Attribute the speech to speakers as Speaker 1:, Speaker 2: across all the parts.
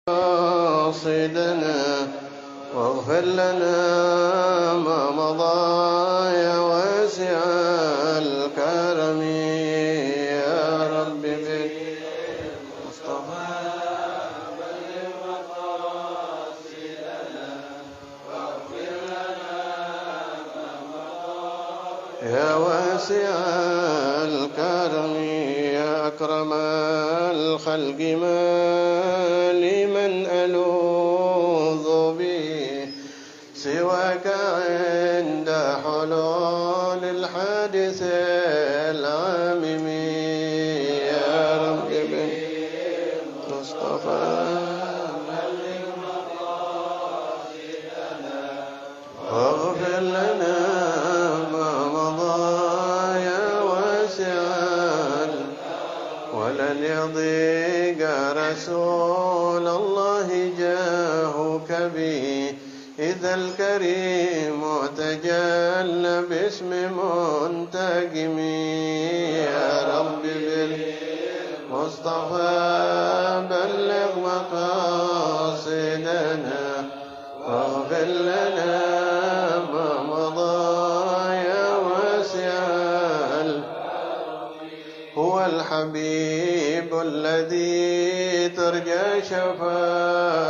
Speaker 1: مقاصدنا واغفر لنا ما مضى يا واسع الكرم يا رب بالمصطفى بلغ مقاصدنا واغفر لنا ما مضى يا واسع الكرم يا أكرم الخلق ما لمن ألوذ به سواك عند حلول الحادث العامم يا رب بالمصطفى بلغ مقاصدنا واغفر لنا ما مضى يا واسع ولن يضيق رسول الله جاهك به إذا الكريم تجلى باسم منتقم يا رب بالمصطفى بلغ مقاصدنا واغفر لنا ما مضى يا واسع هو الحبيب الذي ترجى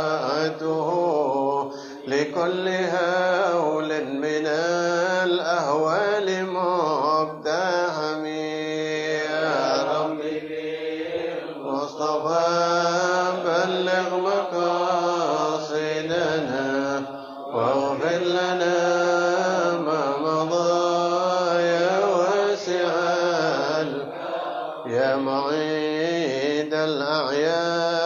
Speaker 1: شفاعته لكل هول من الأهوال مقتحم يا رب مصطفى بلغ مقاصدنا واغفر لنا ما مضى يا واسع يا معيد الأعياد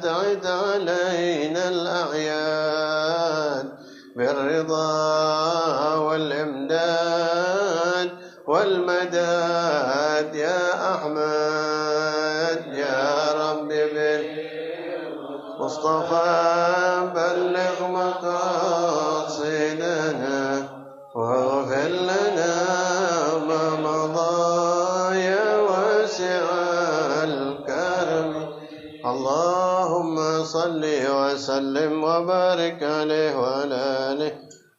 Speaker 1: عد علينا الأعياد بالرضا والإمداد والمداد يا أحمد يا رب بالمصطفى بلغ مقاصدنا واغفر لنا ما مضى يا واسع الكرم اللهم صل وسلم وبارك عليه وعلى آله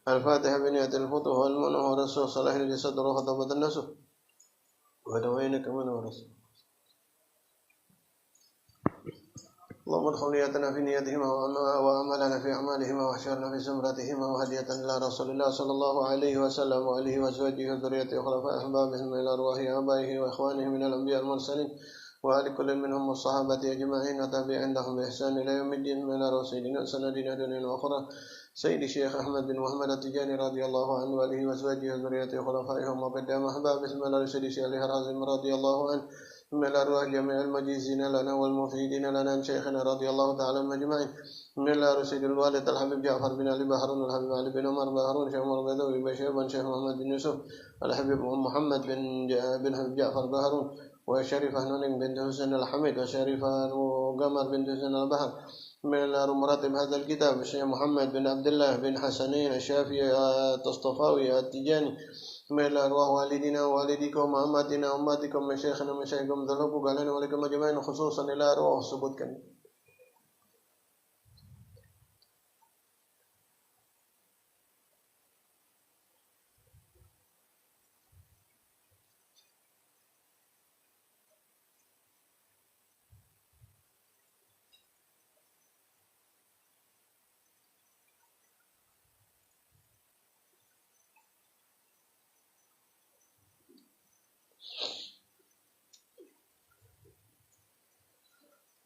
Speaker 1: الفاتحة بنية الفتوح والمنه ورسول صلاح الجسد وخطبة النسو ودوينك من ورسول اللهم ادخل نيتنا في نيتهما وعملنا في أعمالهما واحشرنا في زمرتهما وهدية إلى رسول الله صلى الله عليه وسلم وآله وأزواجه وذريته وخلفاء أحبابهم إلى أرواح آبائه وإخوانه من الأنبياء المرسلين وآل كل منهم والصحابة أجمعين وتابعين لهم بإحسان إلى يوم الدين من رسولنا سندنا دنيا وأخرى سيد الشيخ أحمد بن محمد التجاني رضي الله عنه وآله وأزواجه وذريته وخلفائهم وقدام أحبابهم من رسول الشيخ الحازم رضي الله عنه من الأرواح جميع المجيزين لنا والمفيدين لنا شيخنا رضي الله تعالى عنهم أجمعين من الرشيد الوالد الحبيب جعفر بن علي بهرون الحبيب علي بن عمر بهرون شيخ عمر بدوي بشير بن شيخ محمد بن يوسف الحبيب محمد بن جعفر بهرون وشريف هنون بنت حسين الحميد وشريفة وقمر بنت حسين البهر من مراتب هذا الكتاب الشيخ محمد بن عبد الله بن حسنين الشافعي التصطفاوي التجاني من الأرواح والدينا ووالديكم وأماتنا وأماتكم مشايخنا مشايخكم ذنوبكم علينا ولكم أجمعين خصوصا إلى أرواح سبوتكم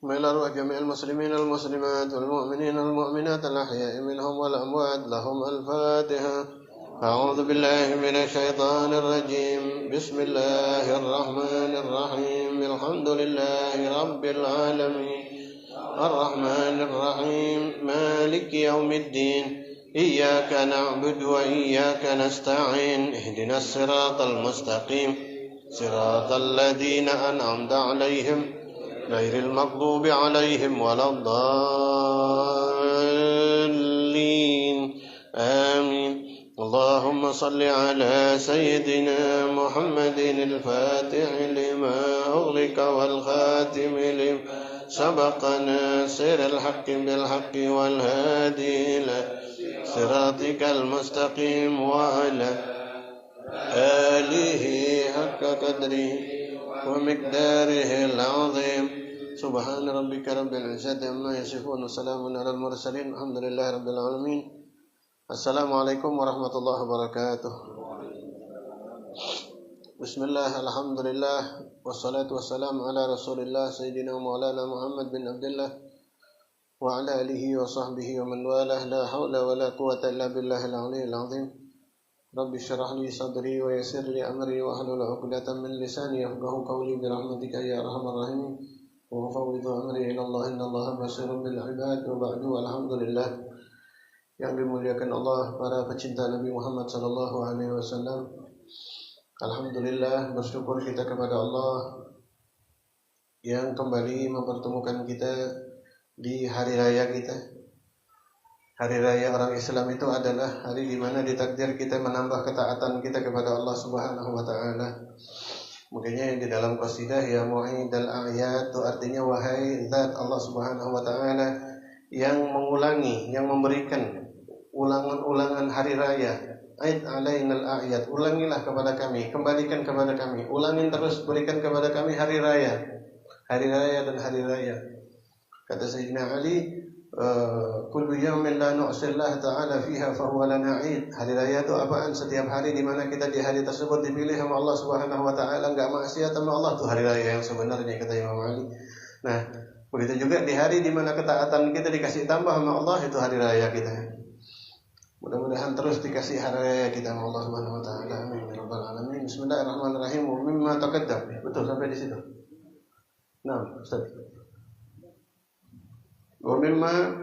Speaker 1: من أرواح جميع المسلمين المسلمات والمؤمنين المؤمنات الأحياء منهم والأموات لهم الفاتحة. أعوذ بالله من الشيطان الرجيم. بسم الله الرحمن الرحيم. الحمد لله رب العالمين الرحمن الرحيم مالك يوم الدين إياك نعبد وإياك نستعين اهدنا الصراط المستقيم صراط الذين أنعمت عليهم غير المغضوب عليهم ولا الضالين آمين. اللهم صل على سيدنا محمد الفاتح لما أغلق والخاتم لما سبق ناصر الحق بالحق والهادي إلى صراطك المستقيم وعلى آله حق قدره ومقداره العظيم سبحان ربك رب العزة عما يصفون وسلام على المرسلين الحمد لله رب العالمين. Assalamualaikum warahmatullahi wabarakatuh. Bismillah, alhamdulillah, wassalatu wassalamu ala rasulillah Sayyidina Maulana Muhammad bin Abdullah wa ala alihi wa sahbihi wa man walah. La hawla wa la quwata illa billahil aliyyil azim. Rabbi syrah li sadri wa yassir li amri wa hlul 'uqdatam min lisani yafqahu qawli bi rahmatika ya arhamar rahimin. Wa fawwidu amri ila Allah innallaha basirun bil 'ibad. Wa ba'du, alhamdulillah. Yang dimuliakan Allah, para pecinta Nabi Muhammad sallallahu alaihi wasallam. Alhamdulillah, bersyukur kita kepada Allah yang kembali mempertemukan kita di hari raya kita. Hari raya orang Islam itu adalah hari di mana ditakdir kita menambah ketaatan kita kepada Allah Subhanahu wa taala. Makanya di dalam qasidah ya mu'idal a'yad itu artinya wahai zat Allah Subhanahu wa taala yang mengulangi, yang memberikan ulangan-ulangan hari raya. Aid alainal a'yad, ulangilah kepada kami, kembalikan kepada kami, ulangin terus, berikan kepada kami hari raya. Hari raya dan hari raya. Kata Sayyidina Ali, kullu yawmin la nu'sillah ta'ala fiha fahuwa lana 'id. Hari raya itu apaan? Setiap hari di mana kita di hari tersebut dipilih sama Allah Subhanahu wa taala, enggak maksiat sama Allah, itu hari raya yang sebenarnya, kata Imam Ali. Nah, begitu juga di hari di mana ketaatan kita dikasih tambah sama Allah, itu hari raya kita. Mudah-mudahan terus dikasih hari raya kita sama Allah Subhanahu wa taala. Amin ya rabbal alamin. Bismillahirrahmanirrahim. Wa mimma taqaddam. Betul sampai di situ. Nah, Ustaz. Wa mimma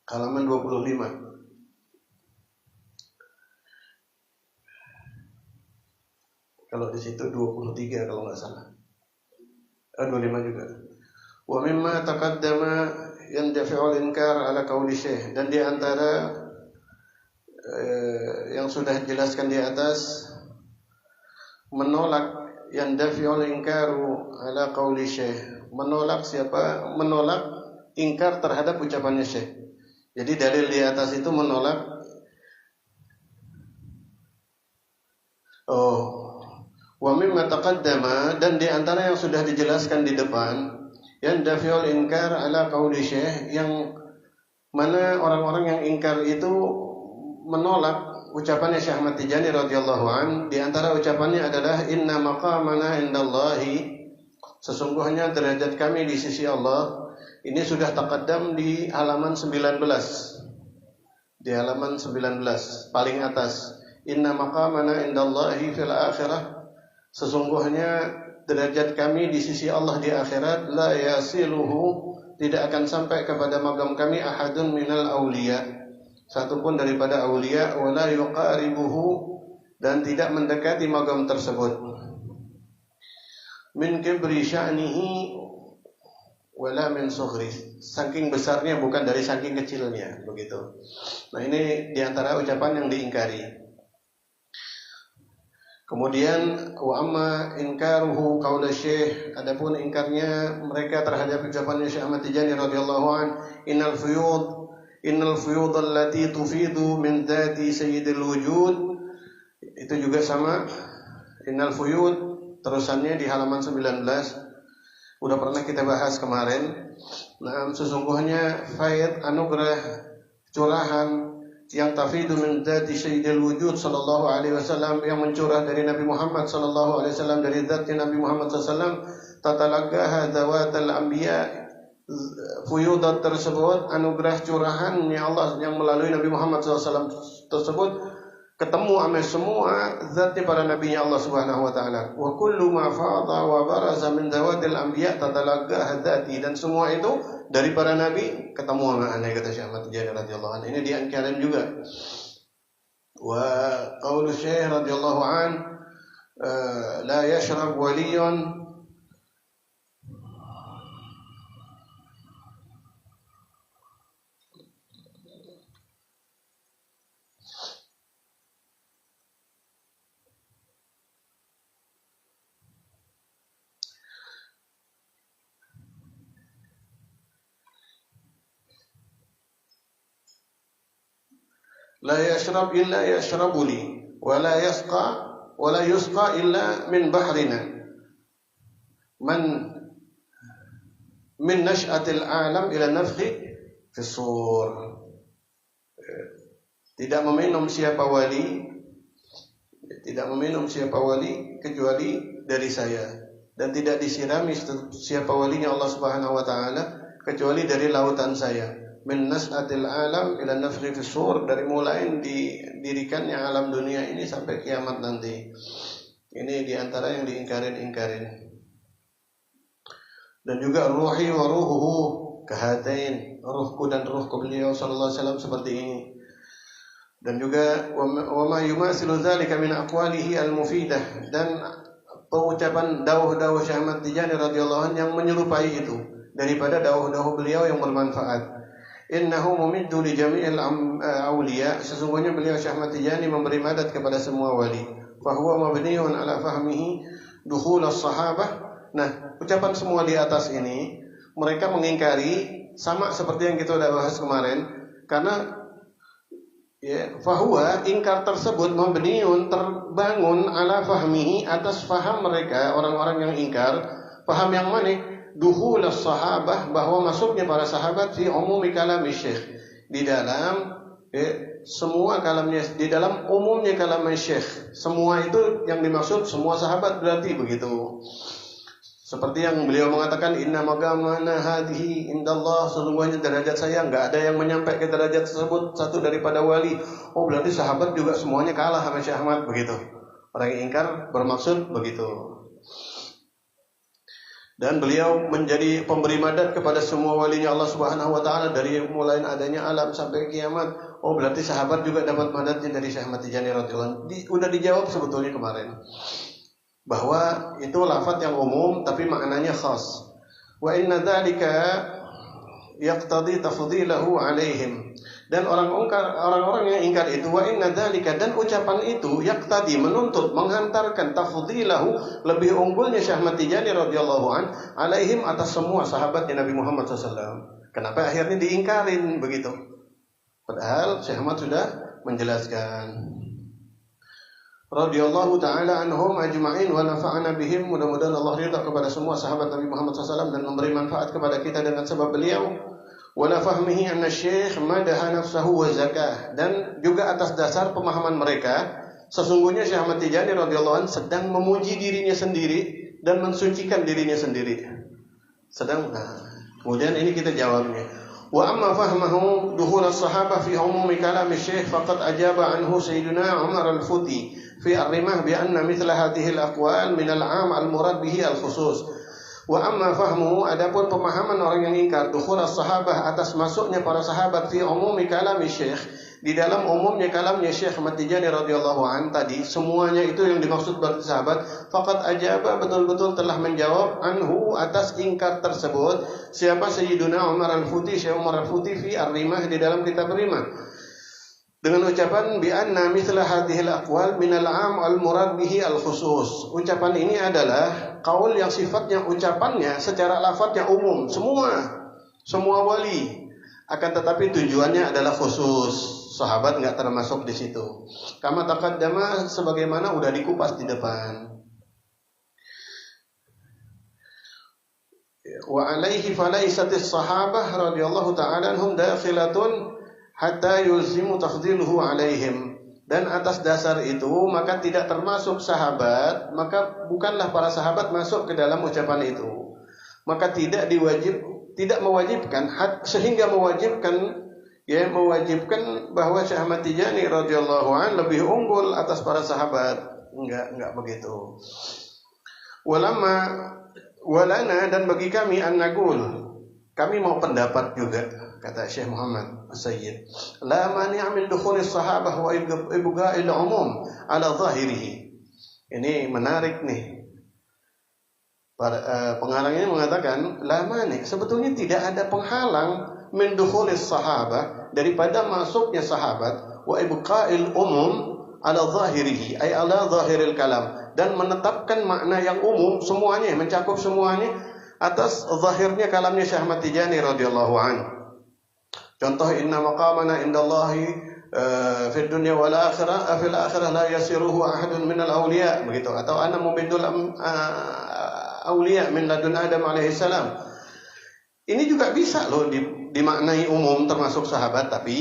Speaker 1: halaman 25. Kalau di situ 23 kalau enggak salah. 25 juga. Wa mimma taqaddama yandafi'ul inkar ala qauli syekh, dan di antara yang sudah dijelaskan di atas, menolak yandafi'ul inkaru ala qauli syekh. Menolak siapa? Menolak ingkar terhadap ucapannya syekh. Jadi dalil di atas itu menolak wa mimma taqaddama, dan di antara yang sudah dijelaskan di depan, yandafi'ul inkar ala qauli syekh, yang mana orang-orang yang ingkar itu menolak ucapannya Syekh Ahmad Tijani radhiyallahu an. Di antara ucapannya adalah inna maqamana indallahi, sesungguhnya derajat kami di sisi Allah. Ini sudah taqaddam di halaman 19. Di halaman 19 paling atas. Inna maqamana indallahi fil akhirah, sesungguhnya derajat kami di sisi Allah di akhirat, la yasiluhu, tidak akan sampai kepada maqam kami ahadun minal auliya, satupun daripada aulia, wala yuqaribuhu, dan tidak mendekati maqam tersebut. Min kibri sya'nihi wala min sughri, saking besarnya bukan dari saking kecilnya, begitu. Nah, ini diantara ucapan yang diingkari. Kemudian wa amma inkaruhu qaula syekh, adapun ingkarnya mereka terhadap ucapannya Syekh Ahmad Tijani radhiyallahu an, innal fuyud allati tufidu min dzati sayyidil wujud, itu juga sama. Innal fuyud terusannya di halaman 19. Udah pernah kita bahas kemarin. Nah, sesungguhnya faid, anugerah, curahan yang tafidu min dzati sayyidil wujud sallallahu alaihi wasallam, yang mencurah dari Nabi Muhammad sallallahu alaihi wasallam, dari zatnya Nabi Muhammad sallallahu alaihi wasallam, tatalaqaha dawatal anbiya. Fuyudat tersebut, anugerah curahannya Allah yang melalui Nabi Muhammad SAW tersebut, ketemu sama semua zatnya para nabinya Allah Subhanahu wa taala. Wa kullu ma fadha wa baraza min dawatil anbiya tatalaqaha dzati, dan semua itu dari para nabi ketemu sama aneh, kata Syekh Ahmad Tijani radhiyallahu anhu. Ini diangkaran juga. Wa qaulu Syekh radhiyallahu an, la yashrab waliyun la yashrab illa yashrabu li wa la yusqa illa min bahrina man min nash'atil alam ila nafkhi fis sur. Tidak meminum siapa wali kecuali dari saya, dan tidak disirami siapa walinya Allah Subhanahu wa taala kecuali dari lautan saya. Min nas'atil alam ila nafkhi fis sur, dari mulai didirikannya alam dunia ini sampai kiamat nanti. Ini diantara yang diingkarin. Dan juga ruhi wa ruhuhu kahatain, ruhku dan ruhku beliau sallallahu alaihi wasallam seperti ini. Dan juga wa ma yumasilu dzalika min aqwalihi al-mufidah, dan pengucapan dawuh-dawuh Syekh Ahmad Tijani radhiyallahu anhu yang menyerupai itu daripada dawuh-dawuh beliau yang bermanfaat. Innahu mumiddu li jami'il awliya, sesungguhnya beliau Syekh Ahmad Tijani memberi madad kepada semua wali. Fa huwa mabniun ala fahmihi dukhul as-sahabah. Nah, ucapan semua di atas ini mereka mengingkari, sama seperti yang kita sudah bahas kemarin, karena fahuwa, ingkar tersebut mabniun, terbangun ala fahmihi, atas faham mereka orang-orang yang ingkar. Faham yang mana? Duhulas sahabah, bahwa masuknya para sahabat fi umumi kalami syekh, di dalam semua kalamnya, di dalam umumnya kalam syekh. Semua itu yang dimaksud semua sahabat, berarti begitu. Seperti yang beliau mengatakan, inna magamana hadhihi indallah, sesungguhnya derajat saya enggak ada yang menyampai ke derajat tersebut satu daripada wali. Oh, berarti sahabat juga semuanya kalah sama Syekh Ahmad, begitu. Orang yang ingkar bermaksud begitu. Dan beliau menjadi pemberi madad kepada semua walinya Allah Subhanahu wa taala dari mulai adanya alam sampai kiamat. Oh, berarti sahabat juga dapat madadnya dari Syekh Ahmad Tijani radhiyallahu anhu. Udah dijawab sebetulnya kemarin, bahwa itu lafaz yang umum tapi maknanya khas. Wa inna dzalika yaqtadi tafdilahu alaihim, dan orang-orang yang ingkar itu, wa inna dzalika, dan ucapan itu yaqtadi, menuntut, menghantarkan tafdilahu, lebih unggulnya Syekh Ahmad Tijani radhiyallahu an alaihim, atas semua sahabatnya Nabi Muhammad SAW. Kenapa akhirnya diingkarin begitu? Padahal Syekh Ahmad sudah menjelaskan. Radhiyallahu ta'ala anhum ajma'in wa nafa'ana bihim. Mudah-mudahan Allah ridha kepada semua sahabat Nabi Muhammad SAW dan memberi manfaat kepada kita dengan sebab beliau. Wa la fahmihi anna syekh madaha nafsahu wa zakah, dan juga atas dasar pemahaman mereka, sesungguhnya Syekh Ahmad Tijani radhiyallahu anhu sedang memuji dirinya sendiri dan mensucikan dirinya sendiri. Kemudian ini kita jawabnya. Wa amma fahmahu dukhul as-sahabah fi umumi kalam syekh faqad ajaba anhu sayyiduna Umar al-Futi fi ar-rimah bi anna mithla hadhihi al-aqwal min al-'am al-murad bihi al-khusus. Wa amma fahmuhu, adapun pemahaman orang yang ingkar dukhul as-sahabah, atas masuknya para sahabat fi umumi kalam syekh, di dalam umumnya kalamnya Syekh Ahmad Tijani radhiyallahu an tadi, semuanya itu yang dimaksud berarti sahabat. Faqad ajaba, betul-betul telah menjawab, anhu, atas ingkar tersebut, siapa? Sayyiduna Umar al-Futi, Syekh Umar al-Futi fi ar-rimah, di dalam kitab rimah, dengan ucapan bi anna mithla hadhil aqwal minal 'am al murad bihi al khusus. Ucapan ini adalah kaul yang sifatnya, ucapannya secara lafadznya umum, semua wali, akan tetapi tujuannya adalah khusus. Sahabat enggak termasuk di situ. Kama taqaddama, sebagaimana udah dikupas di depan. Wa alaihi falaisatis sahabah radhiyallahu ta'ala anhum dakhilatun hatta yulzimu tafdiluhu alaihim, dan atas dasar itu maka tidak termasuk sahabat, maka bukanlah para sahabat masuk ke dalam ucapan itu, maka tidak mewajibkan sehingga mewajibkan bahwa Syekh Ahmad Tijani radhiyallahu an lebih unggul atas para sahabat. Enggak begitu. Walana, dan bagi kami, an-naqul, kami mau pendapat juga, kata Syekh Muhammad Sayyid, la mani'a min dukhulis sahabah wa ibqa'il umum ala zahirihi. Ini menarik nih. Pengarang ini mengatakan, la mani', sebetulnya tidak ada penghalang min dukhulis sahabah, daripada masuknya sahabat, wa ibqa'il umum ala zahirihi, ay ala zahiril kalam, dan menetapkan makna yang umum semuanya, mencakup semuanya atas zahirnya kalamnya Syekh Ahmad Tijani radhiyallahu anhu. Contoh inna maqamana indallahi fid dunya wal akhirah fil akhirah la yasiruhu ahadun minal awliya, begitu. Atau ana mubidul awliya min ladun Adam alaihi salam. Ini juga bisa loh dimaknai umum termasuk sahabat, tapi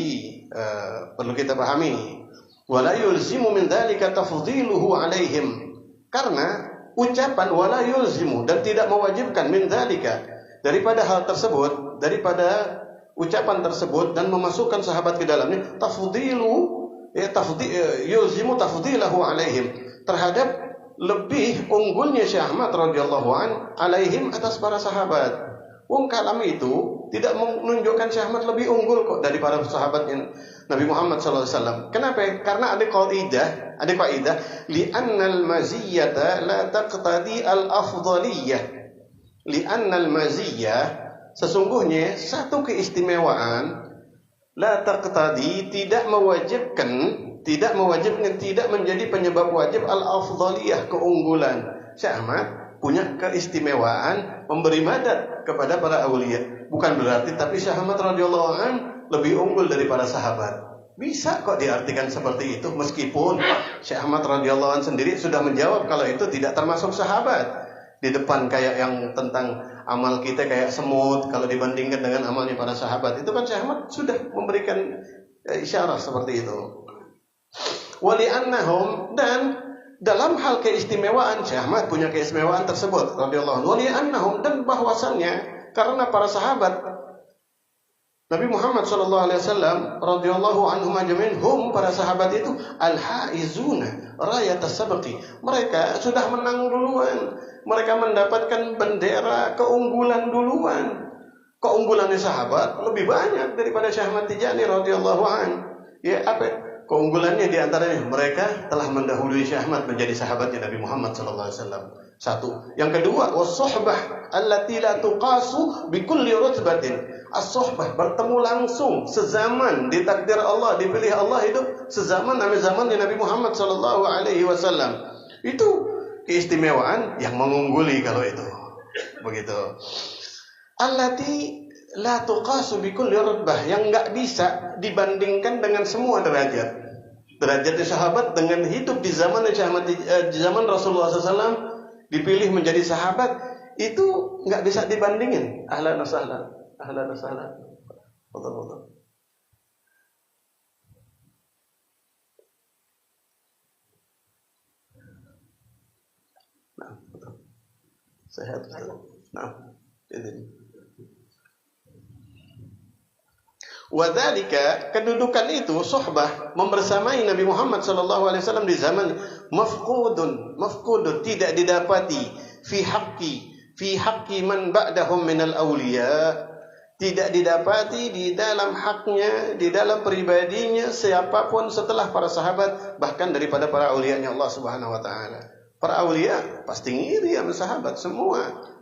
Speaker 1: perlu kita pahami wala yulzimu min dzalika tafdhiluhu alaihim, karena ucapan wala yulzimu dan tidak mewajibkan min dzalika daripada hal tersebut, daripada ucapan tersebut dan memasukkan sahabat ke dalamnya, yulzimu tafdilahu alaihim, terhadap lebih unggulnya Syekh Ahmad radhiyallahu an alaihim atas para sahabat. Wong kalam itu tidak menunjukkan Syekh Ahmad lebih unggul kok dari para sahabatnya Nabi Muhammad SAW. Kenapa? Karena ada kaidah, li'annal maziyyata la taqtadi al-afdhaliyah. Li'annal maziyyah, sesungguhnya satu keistimewaan, la taqtadi, tidak mewajibkan, tidak menjadi penyebab wajib al-afdhaliyah, keunggulan. Syekh Ahmad punya keistimewaan memberi madad kepada para awliya. Bukan berarti tapi Syekh Ahmad radhiyallahu an lebih unggul dari para sahabat. Bisa kok diartikan seperti itu, meskipun Syekh Ahmad radhiyallahu an sendiri sudah menjawab kalau itu tidak termasuk sahabat. Di depan kayak yang tentang amal kita kayak semut kalau dibandingkan dengan amalnya para sahabat, itu kan Syekh Ahmad sudah memberikan isyarat seperti itu. Wali annahum, dan dalam hal keistimewaan Syekh Ahmad punya keistimewaan tersebut radhiyallahu anhu. Wali annahum, dan bahwasannya karena para sahabat Nabi Muhammad sallallahu alaihi wasallam radhiyallahu anhum ajmain, hum, para sahabat itu al-haizuna rayat as-sabqi, mereka sudah menang duluan, mereka mendapatkan bendera keunggulan duluan. Keunggulannya sahabat lebih banyak daripada Syekh Ahmad Tijani radhiyallahu anhu. Ya, apa keunggulannya? Di antaranya mereka telah mendahului Syekh Ahmad menjadi sahabatnya Nabi Muhammad sallallahu alaihi wasallam. Satu. Yang kedua, was-suhbah allati la tuqasu bi kulli rutbatin. As-suhbah, bertemu langsung sezaman, ditakdir Allah, dipilih Allah hidup sezaman sama zamannya Nabi Muhammad sallallahu alaihi wasallam. Itu keistimewaan yang mengungguli kalau itu. Begitu. Allati la tuqasu bi kulli rutbah, yang enggak bisa dibandingkan dengan semua derajat. Derajat sahabat dengan hidup di zaman di zaman Rasulullah SAW dipilih menjadi sahabat, itu enggak bisa dibandingin. Ahlan wa sahlan. Ahlan wa sahlan. Betul. Nah, betul. Sehat, betul. Nah, ini. Wadzalika, kedudukan itu, suhbah, membersamai Nabi Muhammad sallallahu alaihi wasallam di zaman mafqudun, tidak didapati fi haqqi man ba'dahum minal awliya, tidak didapati di dalam haknya, di dalam pribadinya siapapun setelah para sahabat, bahkan daripada para awliyanya Allah Subhanahu wa taala. Para awliya pasti ngiri sama sahabat semua.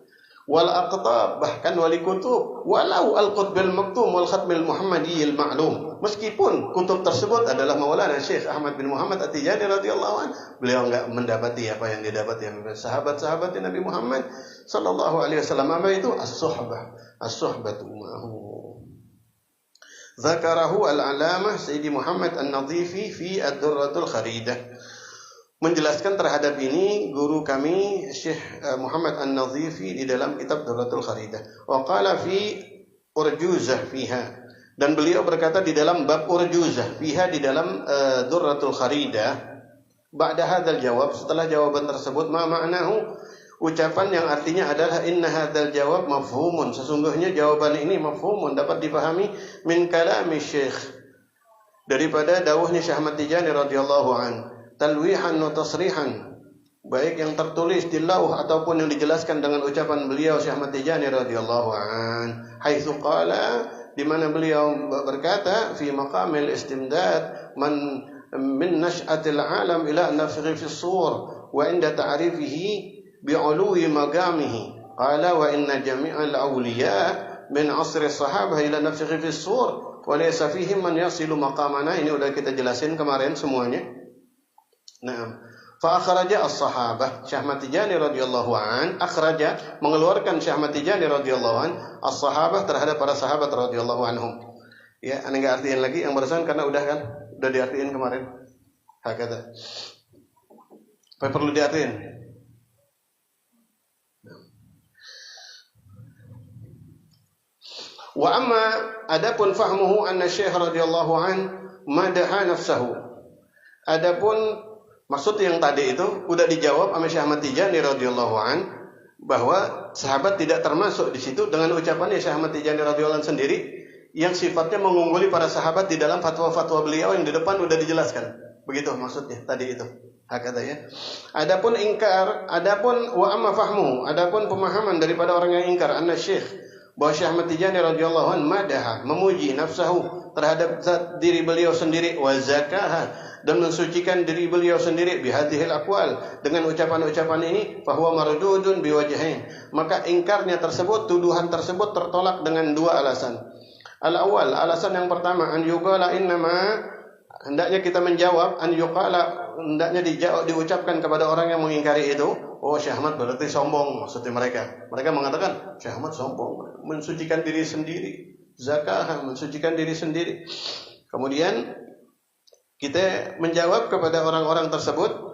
Speaker 1: Wal aqtab, bahkan wali kutub, walau al-qutbil maktum wal khatmil muhammadiyil ma'lum, meskipun kutub tersebut adalah Maulana Syekh Ahmad bin Muhammad At-Tijani radhiyallahu anhu, beliau enggak mendapati apa yang didapati sahabat-sahabat Nabi Muhammad sallallahu alaihi wasallam. Apa itu? As-suhbatu ma'hu. Zakarahu al-alamah Sayyidi Muhammad An-Nadhifi fi Ad-Durratul Kharidah. Menjelaskan terhadap ini guru kami Syekh Muhammad An-Nadhifi di dalam kitab Durratul Kharidah. Wa qala fi urjuzah fiha, dan beliau berkata di dalam bab urjuzah fiha di dalam Durratul Kharidah, ba'da hadzal jawab, setelah jawaban tersebut, ma ma'nahu, ucapan yang artinya adalah inna hadzal jawab mafhumun, sesungguhnya jawaban ini mafhumun, dapat dipahami min kalami Syekh, daripada dawuhnya Syekh Ahmad Tijani radhiyallahu anhu, talwihan wa tasrihan, baik yang tertulis di lauh ataupun yang dijelaskan dengan ucapan beliau Syekh Ahmad Tijani radhiyallahu an, haitsu qala, di mana beliau berkata, fi maqamil istimdad man min nash'atil alam ila nafghi fi sur wa inda ta'rifihi bi'ului magamihi, qala wa inna jami'al awliya min asri sahabah ila nafghi fi sur wa laysa fihim man yasilu maqamana. Ini udah kita jelasin kemarin semuanya. Nah, fa akhraja as-sahabah, Syekh Ahmad Tijani radhiyallahu an, mengeluarkan Syekh Ahmad Tijani radhiyallahu an as-sahabah terhadap para sahabat radhiyallahu anhum. Ya, aneh nggak artiin lagi yang barusan karena udah diartiin kemarin. Hakata. Apa perlu diartiin? Wa amma adapun fahmuhu anna Syekh radhiyallahu an madaha nafsahu. Adapun maksud yang tadi itu udah dijawab sama Syekh Ahmad Tijani radhiyallahu an bahwa sahabat tidak termasuk di situ dengan ucapannya Syekh Ahmad Tijani radhiyallahu an sendiri yang sifatnya mengungguli para sahabat di dalam fatwa-fatwa beliau yang di depan udah dijelaskan. Begitu maksudnya tadi itu. Hakata ya. Adapun ingkar, adapun wa amma fahmu, adapun pemahaman daripada orang yang ingkar anna Syekh bahwa Syekh Ahmad Tijani radhiyallahu an madaha memuji nafsahu terhadap diri beliau sendiri wa zakaha dan mensucikan diri beliau sendiri bihadhil aqwal dengan ucapan-ucapan ini fahuwa mardudun biwajhain, maka ingkarnya tersebut, tuduhan tersebut tertolak dengan dua alasan. Al-awwal, alasan yang pertama, an yuqala innama, hendaknya kita menjawab, an yuqala, hendaknya diucapkan kepada orang yang mengingkari itu, oh Syekh Ahmad berarti sombong, maksudnya mereka. Mereka mengatakan Syekh Ahmad sombong, mensucikan diri sendiri, zakah, mensucikan diri sendiri. Kemudian kita menjawab kepada orang-orang tersebut,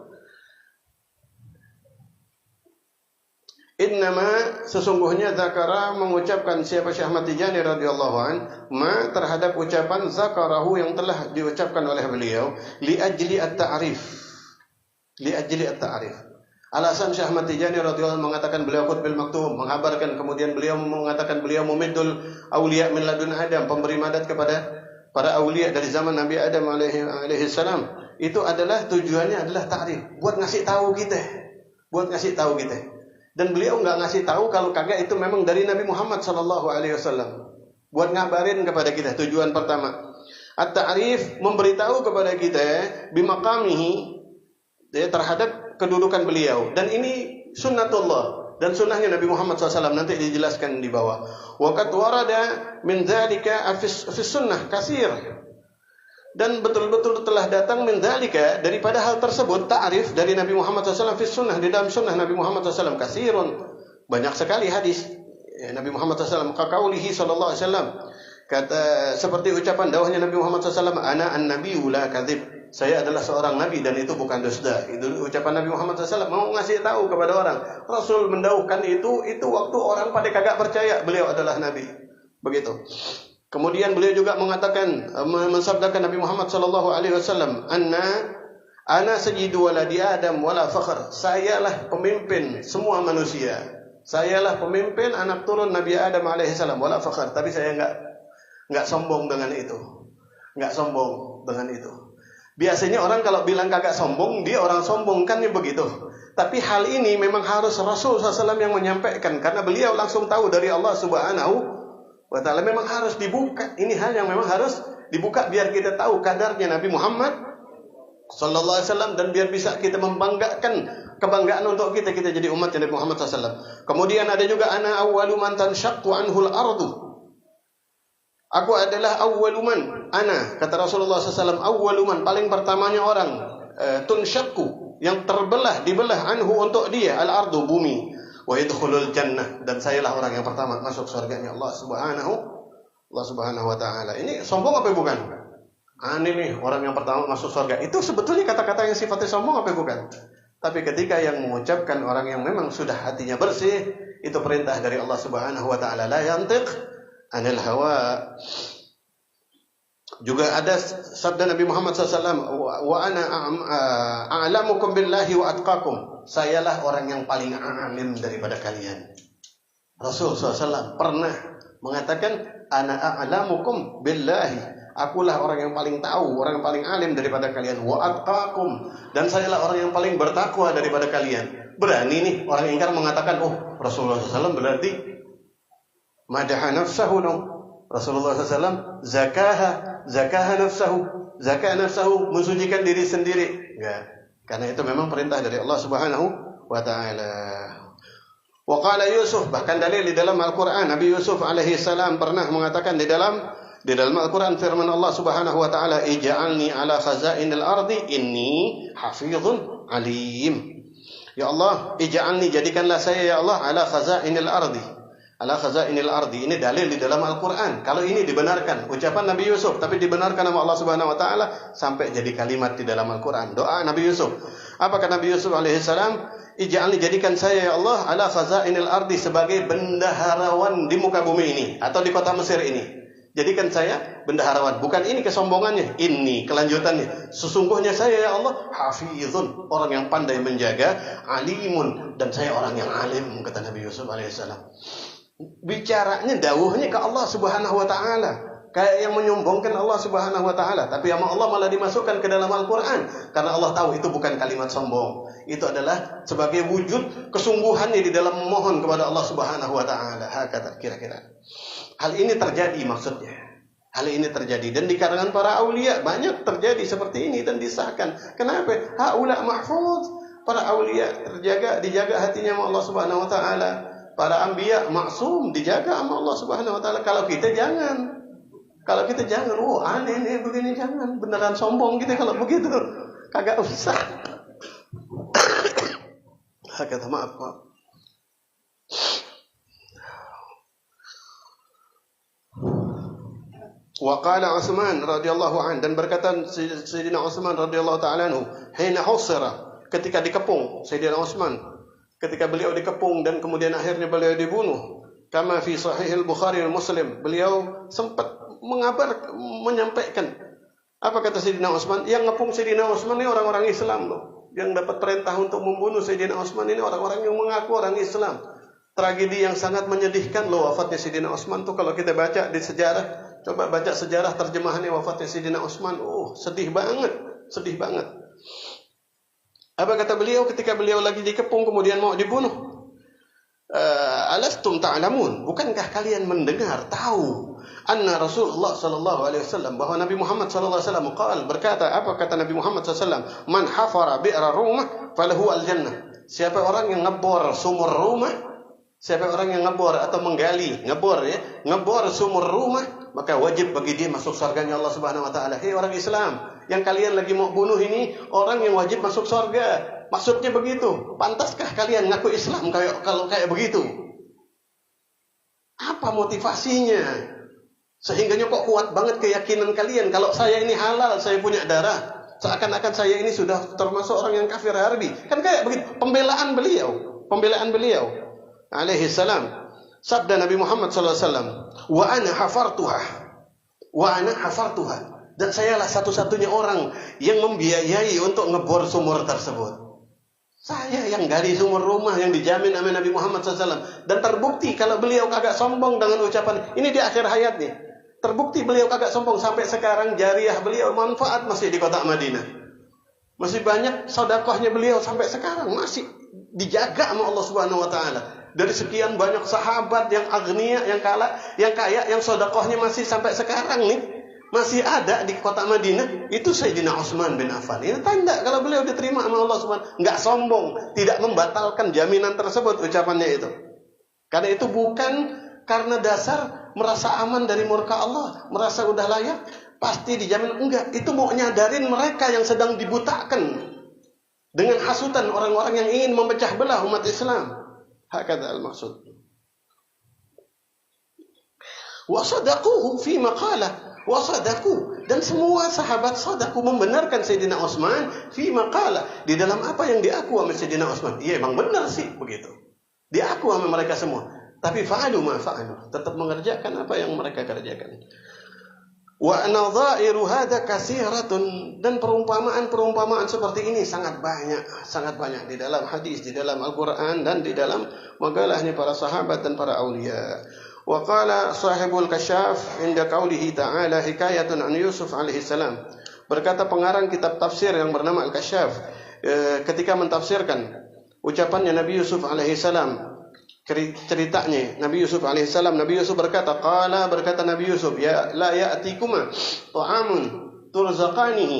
Speaker 1: innama, sesungguhnya zakara, mengucapkan siapa Syekh Ahmad Tijani radhiyallahu an ma terhadap ucapan zakarahu yang telah diucapkan oleh beliau li ajli at-ta'rif. Alasan Syekh Ahmad Tijani radhiyallahu an mengatakan beliau qutbil maktum, mengabarkan, kemudian beliau mengatakan beliau mumiddul auliya min ladun Adam, pemberi madat kepada para aulia dari zaman Nabi Adam alaihi salam. Itu adalah tujuannya adalah ta'rif, buat ngasih tahu kita. Dan beliau nggak ngasih tahu kalau kagak itu memang dari Nabi Muhammad sallallahu alaihi wasallam. Buat ngabarin kepada kita, tujuan pertama. At-ta'rif, memberitahu kepada kita bimaqamihi, terhadap kedudukan beliau. Dan ini sunnatullah dan sunnahnya Nabi Muhammad SAW, nanti dijelaskan di bawah. Wa qad warada min dzalika fi sunnah katsir. Dan betul-betul telah datang min dzalika, daripada hal tersebut, ta'rif dari Nabi Muhammad SAW fi sunnah, di dalam sunnah Nabi Muhammad SAW katsirun, banyak sekali hadis Nabi Muhammad SAW. Kaqaulihi sallallahu alaihi wasallam, kata seperti ucapan dawahnya Nabi Muhammad SAW, ana an-nabiyyu la kadzib, saya adalah seorang nabi dan itu bukan dusta. Itu ucapan Nabi Muhammad SAW, mau ngasih tahu kepada orang. Rasul mendauhkan itu waktu orang pada kagak percaya beliau adalah nabi. Begitu. Kemudian beliau juga mengatakan, mensabdakan Nabi Muhammad sallallahu alaihi wasallam, ana sayyidu waladi Adam wala fakhr, sayalah pemimpin semua manusia. Sayalah pemimpin anak turun Nabi Adam alaihi salam wala fakhr, tapi saya enggak sombong dengan itu. Biasanya orang kalau bilang kagak sombong, dia orang sombong, kan ya begitu. Tapi hal ini memang harus Rasul SAW yang menyampaikan, karena beliau langsung tahu dari Allah Subhanahu wa ta'ala, memang harus dibuka. Ini hal yang memang harus dibuka biar kita tahu kadarnya Nabi Muhammad sallallahu alaihi wasallam, dan biar bisa kita membanggakan kebanggaan untuk kita jadi umat Nabi Muhammad SAW. Kemudian ada juga ana awwalu man tanshaqqu anhul ardu. Aku adalah awwaluman, ana, kata Rasulullah SAW, awwaluman, paling pertamanya orang, tunshaqqu, yang dibelah anhu untuk dia, al-ardu, bumi. Wa yadkhulul jannah, dan sayalah orang yang pertama masuk surganya Allah Subhanahu wa ta'ala. Ini sombong apa bukan? Ini nih orang yang pertama masuk surga. Itu sebetulnya kata-kata yang sifatnya sombong apa bukan? Tapi ketika yang mengucapkan orang yang memang sudah hatinya bersih, itu perintah dari Allah Subhanahu wa ta'ala, la yantiq anil hawa. Juga ada sabda Nabi Muhammad SAW, wa ana a'lamukum billahi wa atqakum, sayalah orang yang paling alim daripada kalian. Rasul SAW pernah mengatakan, ana a'lamukum billahi, akulah orang yang paling tahu, orang yang paling alim daripada kalian, wa atqakum, dan sayalah orang yang paling bertakwa daripada kalian. Berani nih orang ingkar mengatakan, oh Rasulullah SAW berarti madaha nafsahu. Rasulullah SAW zakah nafsahu, mensucikan diri sendiri. Enggak. Karena itu memang perintah dari Allah Subhanahu wa ta'ala. Wa qala Yusuf, bahkan dalil di dalam Al-Qur'an, Nabi Yusuf alaihi salam pernah mengatakan di dalam Al-Qur'an, firman Allah Subhanahu wa ta'ala, ij'alni ala khazainil ardi inni hafizun alim. Ya Allah, ij'alni, jadikanlah saya ya Allah ala khazainil ardi, Ala khazainil ardi, ini dalil di dalam Al-Quran. Kalau ini dibenarkan, ucapan Nabi Yusuf, tapi dibenarkan sama Allah Subhanahu Wa Taala, sampai jadi kalimat di dalam Al-Quran. Doa Nabi Yusuf. Apa kata Nabi Yusuf alaihissalam? Ij'alni, jadikan saya ya Allah, ala khazainil ardi, sebagai bendaharawan di muka bumi ini, atau di kota Mesir ini. Jadikan saya bendaharawan. Bukan ini kesombongannya, ini kelanjutannya. Sesungguhnya saya ya Allah hafizun, orang yang pandai menjaga, alimun, dan saya orang yang alim, kata Nabi Yusuf alaihissalam. Bicaranya, dawuhnya ke Allah Subhanahu Wa Taala, kayak yang menyombongkan Allah Subhanahu Wa Taala. Tapi sama Allah malah dimasukkan ke dalam Al-Quran, karena Allah tahu itu bukan kalimat sombong. Itu adalah sebagai wujud kesungguhannya di dalam memohon kepada Allah Subhanahu Wa Taala. Hakata, kira-kira hal ini terjadi, maksudnya hal ini terjadi, dan di kalangan para aulia banyak terjadi seperti ini dan disahkan. Kenapa? Haula mahfuz, para aulia terjaga, dijaga hatinya sama Allah Subhanahu Wa Taala. Para anbiya maksum, dijaga sama Allah Subhanahu Wa Taala. Kalau kita jangan, oh aneh nih begini, jangan, beneran sombong gitu kalau begitu, kagak usah. Kata maaf. Wa qala Utsman radhiyallahu an, dan berkata Sayyidina Utsman radhiyallahu ta'ala anhu, hina husira, ketika dikepung Sayyidina Utsman, ketika beliau dikepung dan kemudian akhirnya beliau dibunuh. Kama fi sahih al-Bukhari dan Muslim, beliau sempat menyampaikan, apa kata Sayyidina Utsman? Yang ngepung Sayyidina Utsman ini orang-orang Islam loh. Yang dapat perintah untuk membunuh Sayyidina Utsman ini orang-orang yang mengaku orang Islam. Tragedi yang sangat menyedihkan loh wafatnya Sayyidina Utsman tuh, kalau kita baca di sejarah, coba baca sejarah terjemahannya wafatnya Sayyidina Utsman, sedih banget. Apa kata beliau ketika beliau lagi dikepung kemudian mau dibunuh? Alastum ta'lamun, bukankah kalian mendengar, tahu, anna Rasulullah sallallahu alaihi wasallam, bahwa Nabi Muhammad sallallahu alaihi wasallam qala, berkata, apa kata Nabi Muhammad sallallahu alaihi wasallam? Man hafara bi'ra rumah falahu al-jannah. Siapa orang yang ngebor sumur rumah, siapa orang yang ngebor atau menggali, ngebor sumur rumah, maka wajib bagi dia masuk surganya Allah Subhanahu Wa Taala. Hei orang Islam, yang kalian lagi mau bunuh ini orang yang wajib masuk surga. Maksudnya begitu. Pantaskah kalian ngaku Islam kalau kayak begitu? Apa motivasinya? Sehingganya kok kuat banget keyakinan kalian kalau saya ini halal, saya punya darah, seakan-akan saya ini sudah termasuk orang yang kafir harbi. Kan kayak begitu pembelaan beliau alaihi salam. Sabda Nabi Muhammad sallallahu alaihi wasallam, wa ana hafartuha, dan sayalah satu-satunya orang yang membiayai untuk ngebor sumur tersebut. Saya yang gali sumur rumah yang dijamin oleh Nabi Muhammad SAW. Dan terbukti kalau beliau kagak sombong dengan ucapan ini di akhir hayatnya. Terbukti beliau kagak sombong sampai sekarang, jariah beliau manfaat masih di kota Madinah. Masih banyak sedekahnya beliau sampai sekarang masih dijaga sama Allah Subhanahu Wa Taala. Dari sekian banyak sahabat yang agniya, yang kaya, yang sedekahnya masih sampai sekarang nih, masih ada di kota Madinah, itu Sayyidina Utsman bin Affan. Ini tanda kalau beliau diterima sama Allah Subhanahu, nggak sombong, tidak membatalkan jaminan tersebut ucapannya itu. Karena itu bukan karena dasar merasa aman dari murka Allah, merasa udah layak, pasti dijamin, enggak. Itu mau nyadarin mereka yang sedang dibutakan dengan hasutan orang-orang yang ingin memecah belah umat Islam. Hakadha al-maksud. Wa sadaquhu fi maqalah. Wasadaku, dan semua sahabat sadaku membenarkan Sayyidina Utsman fi maqala, di dalam apa yang diaku sama Sayyidina Utsman. Iya emang benar sih begitu, diaku sama mereka semua, tapi fa'alu ma fa'alu, tetap mengerjakan apa yang mereka kerjakan. Wa nadha'iru hadza katsiratun, dan perumpamaan seperti ini sangat banyak di dalam hadis, di dalam Al-Qur'an, dan di dalam magalahnya para sahabat dan para aulia. Wa qala sahibul kasyaf inda qaulihi ta'ala hikayatun an Yusuf alaihi salam. Berkata pengarang kitab tafsir yang bernama Al-Kasyaf, ketika mentafsirkan ucapannya Nabi Yusuf alaihi salam, ceritanya Nabi Yusuf alaihi salam, Nabi Yusuf berkata Nabi Yusuf, ya la ya'tikuma ta'amun turzaqanihi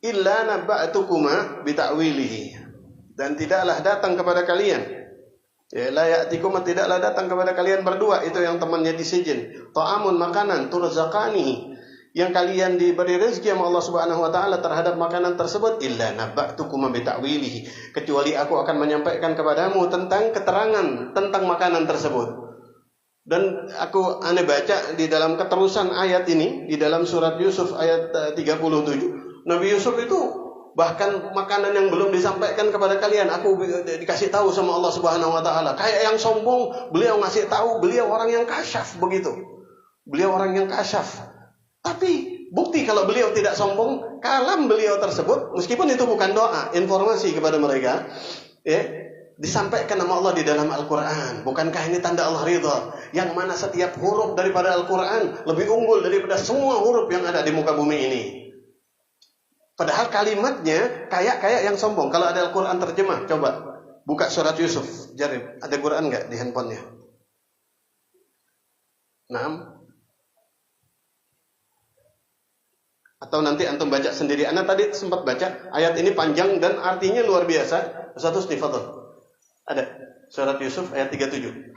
Speaker 1: illa nabba'tukuma bita'wilihi, dan tidaklah datang kepada kalian, ya la ya'tikum, tidaklah datang kepada kalian berdua, itu yang temannya di sijin, ta'amun, makanan, turzaqani, yang kalian diberi rezeki sama Allah Subhanahu Wa Taala terhadap makanan tersebut, illa nabba'tukum bi ta'wilihi, kecuali aku akan menyampaikan kepadamu tentang keterangan tentang makanan tersebut. Dan aneh baca di dalam keterusan ayat ini, di dalam surat Yusuf ayat 37, Nabi Yusuf itu bahkan makanan yang belum disampaikan kepada kalian, aku dikasih tahu sama Allah Subhanahu wa taala. Kayak yang sombong, beliau ngasih tahu, beliau orang yang kasyaf begitu. Beliau orang yang kasyaf. Tapi bukti kalau beliau tidak sombong, kalam beliau tersebut, meskipun itu bukan doa, informasi kepada mereka, disampaikan nama Allah di dalam Al-Quran. Bukankah ini tanda Allah ridha? Yang mana setiap huruf daripada Al-Quran lebih unggul daripada semua huruf yang ada di muka bumi ini. Padahal kalimatnya kayak yang sombong. Kalau ada Al-Quran terjemah, coba buka surat Yusuf, jarib. Ada Quran nggak di handphonenya? 6. Atau nanti antum baca sendiri. Ana tadi sempat baca ayat ini panjang dan artinya luar biasa. Ustaz Husni, fadhil. Ada surat Yusuf ayat 37.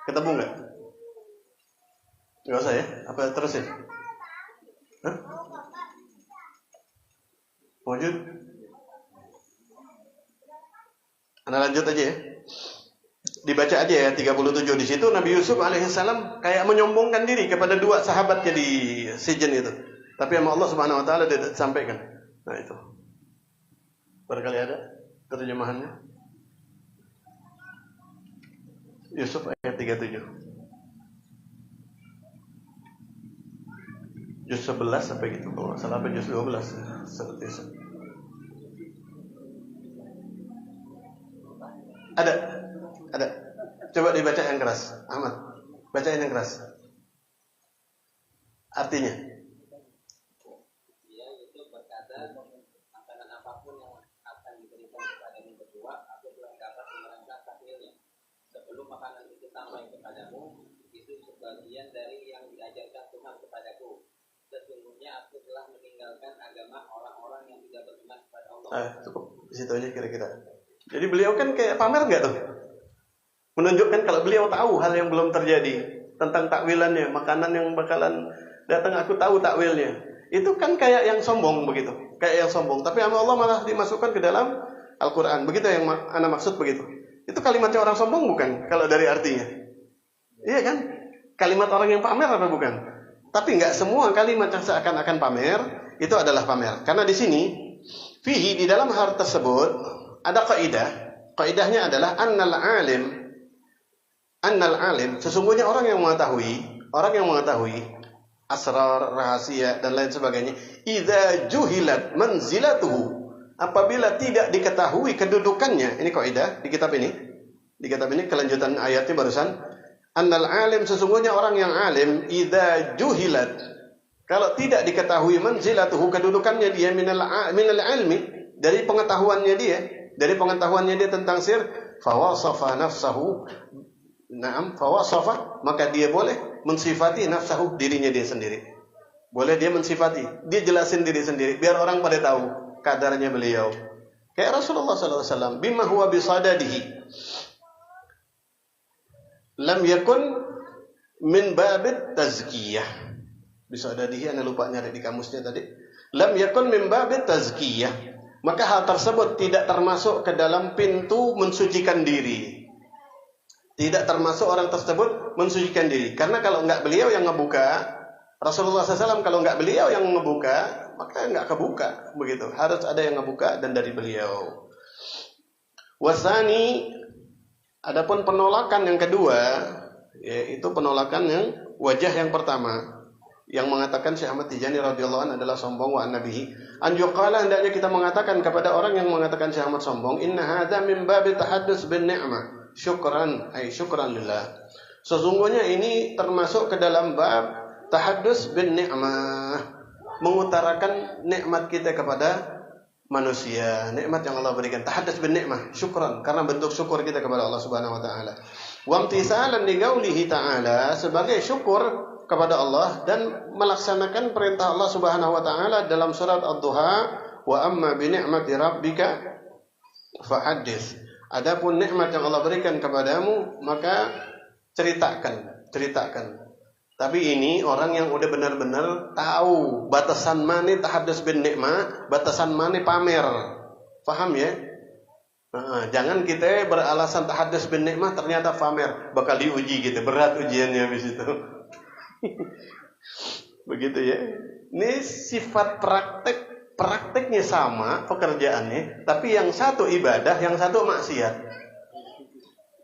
Speaker 1: Ketemu nggak? Nggak usah ya? Apa terusin? Hah? Wujud? Anda lanjut aja ya. Dibaca aja ya 37 di situ Nabi Yusuf alaihissalam kayak menyombongkan diri kepada dua sahabatnya di Sijen itu. Tapi sama Allah Subhanahu wa taala tidak disampaikan. Nah itu. Barangkali ada terjemahannya. Yusuf ayat 37. Juz 11 sampai gitu. Kalau nggak salah apa juz 12 seperti itu. Ada. Coba dibaca yang keras, Ahmad. Bacain yang keras. Artinya.
Speaker 2: Dia itu berkata, makanan apapun yang akan diberikan kepadamu berdua, aku belum dapat menerangkan takdirnya. Sebelum makanan itu sampai kepadamu, itu sebagian dari yang diajarkan Tuhan kepadaku. Sesungguhnya aku telah meninggalkan agama orang-orang yang tidak beriman kepada Allah.
Speaker 1: Cukup di situ aja kira-kira. Jadi beliau kan kayak pamer nggak tuh? Menunjukkan kalau beliau tahu hal yang belum terjadi tentang takwilannya, makanan yang bakalan datang aku tahu takwilnya. Itu kan kayak yang sombong begitu, kayak yang sombong. Tapi Allah malah dimasukkan ke dalam Al-Quran. Begitu yang ana maksud begitu. Itu kalimatnya orang sombong bukan? Kalau dari artinya, iya kan? Kalimat orang yang pamer apa bukan? Tapi nggak semua kalimat yang seakan-akan pamer itu adalah pamer. Karena di sini, fihi di dalam hal tersebut ada kaidah. Kaidahnya adalah annal alim sesungguhnya orang yang mengetahui asrar, rahasia dan lain sebagainya. Idza juhilat manzilatuhu, apabila tidak diketahui kedudukannya. Ini kaidah di kitab ini. Di kitab ini kelanjutan ayatnya barusan. Annal alim sesungguhnya orang yang alim idza juhilat, kalau tidak diketahui manzilatuhu kedudukannya dia minal ilmi, dari pengetahuannya dia tentang sir, fawasafa nafsahu, fawasafa, maka dia boleh mensifati nafsahu, dirinya dia sendiri. Boleh dia mensifati, dia jelasin diri sendiri biar orang pada tahu kadarnya beliau. Kayak Rasulullah sallallahu alaihi wasallam, bima huwa bisadadihi. Lam yakun min babit tazkiyah. Bisa ada ana lupa nyari di kamusnya tadi. Lam yakun min babit tazkiyah. Maka hal tersebut tidak termasuk ke dalam pintu mensucikan diri. Tidak termasuk orang tersebut mensucikan diri. Karena kalau enggak beliau yang ngebuka, Rasulullah SAW kalau enggak beliau yang ngebuka, maka enggak kebuka. Begitu. Harus ada yang ngebuka dan dari beliau. Wasani, adapun penolakan yang kedua, yaitu penolakan yang wajah yang pertama, yang mengatakan Syekh Ahmad Tijani radhiyallahu anhu adalah sombong wa annabihi. An yuqala, hendaknya kita mengatakan kepada orang yang mengatakan Syekh Ahmad sombong, inna hadza min babi tahaddus bin ni'mah. Syukran, syukran lillah. Sesungguhnya ini termasuk ke dalam bab tahaddus bin ni'mah, mengutarakan nikmat kita kepada manusia, nikmat yang Allah berikan. Tahaddus bin ni'mah, syukran, karena bentuk syukur kita kepada Allah Subhanahu wa taala. Wa imtisalan li qaulihi ta'ala, sebagai syukur kepada Allah dan melaksanakan perintah Allah Subhanahu wa taala dalam surat Ad-Duha, wa amma bi ni'mati rabbika fahaddits. Adapun nikmat yang Allah berikan kepadamu, maka ceritakan. Tapi ini orang yang udah benar-benar tahu batasan mana tahaddus bin nikmah, batasan mana pamer. Paham ya? Jangan kita beralasan tahaddus bin nikmah ternyata pamer, bakal diuji gitu, berat ujiannya habis itu. Begitu ya. Ini sifat prakteknya sama pekerjaannya, tapi yang satu ibadah, yang satu maksiat.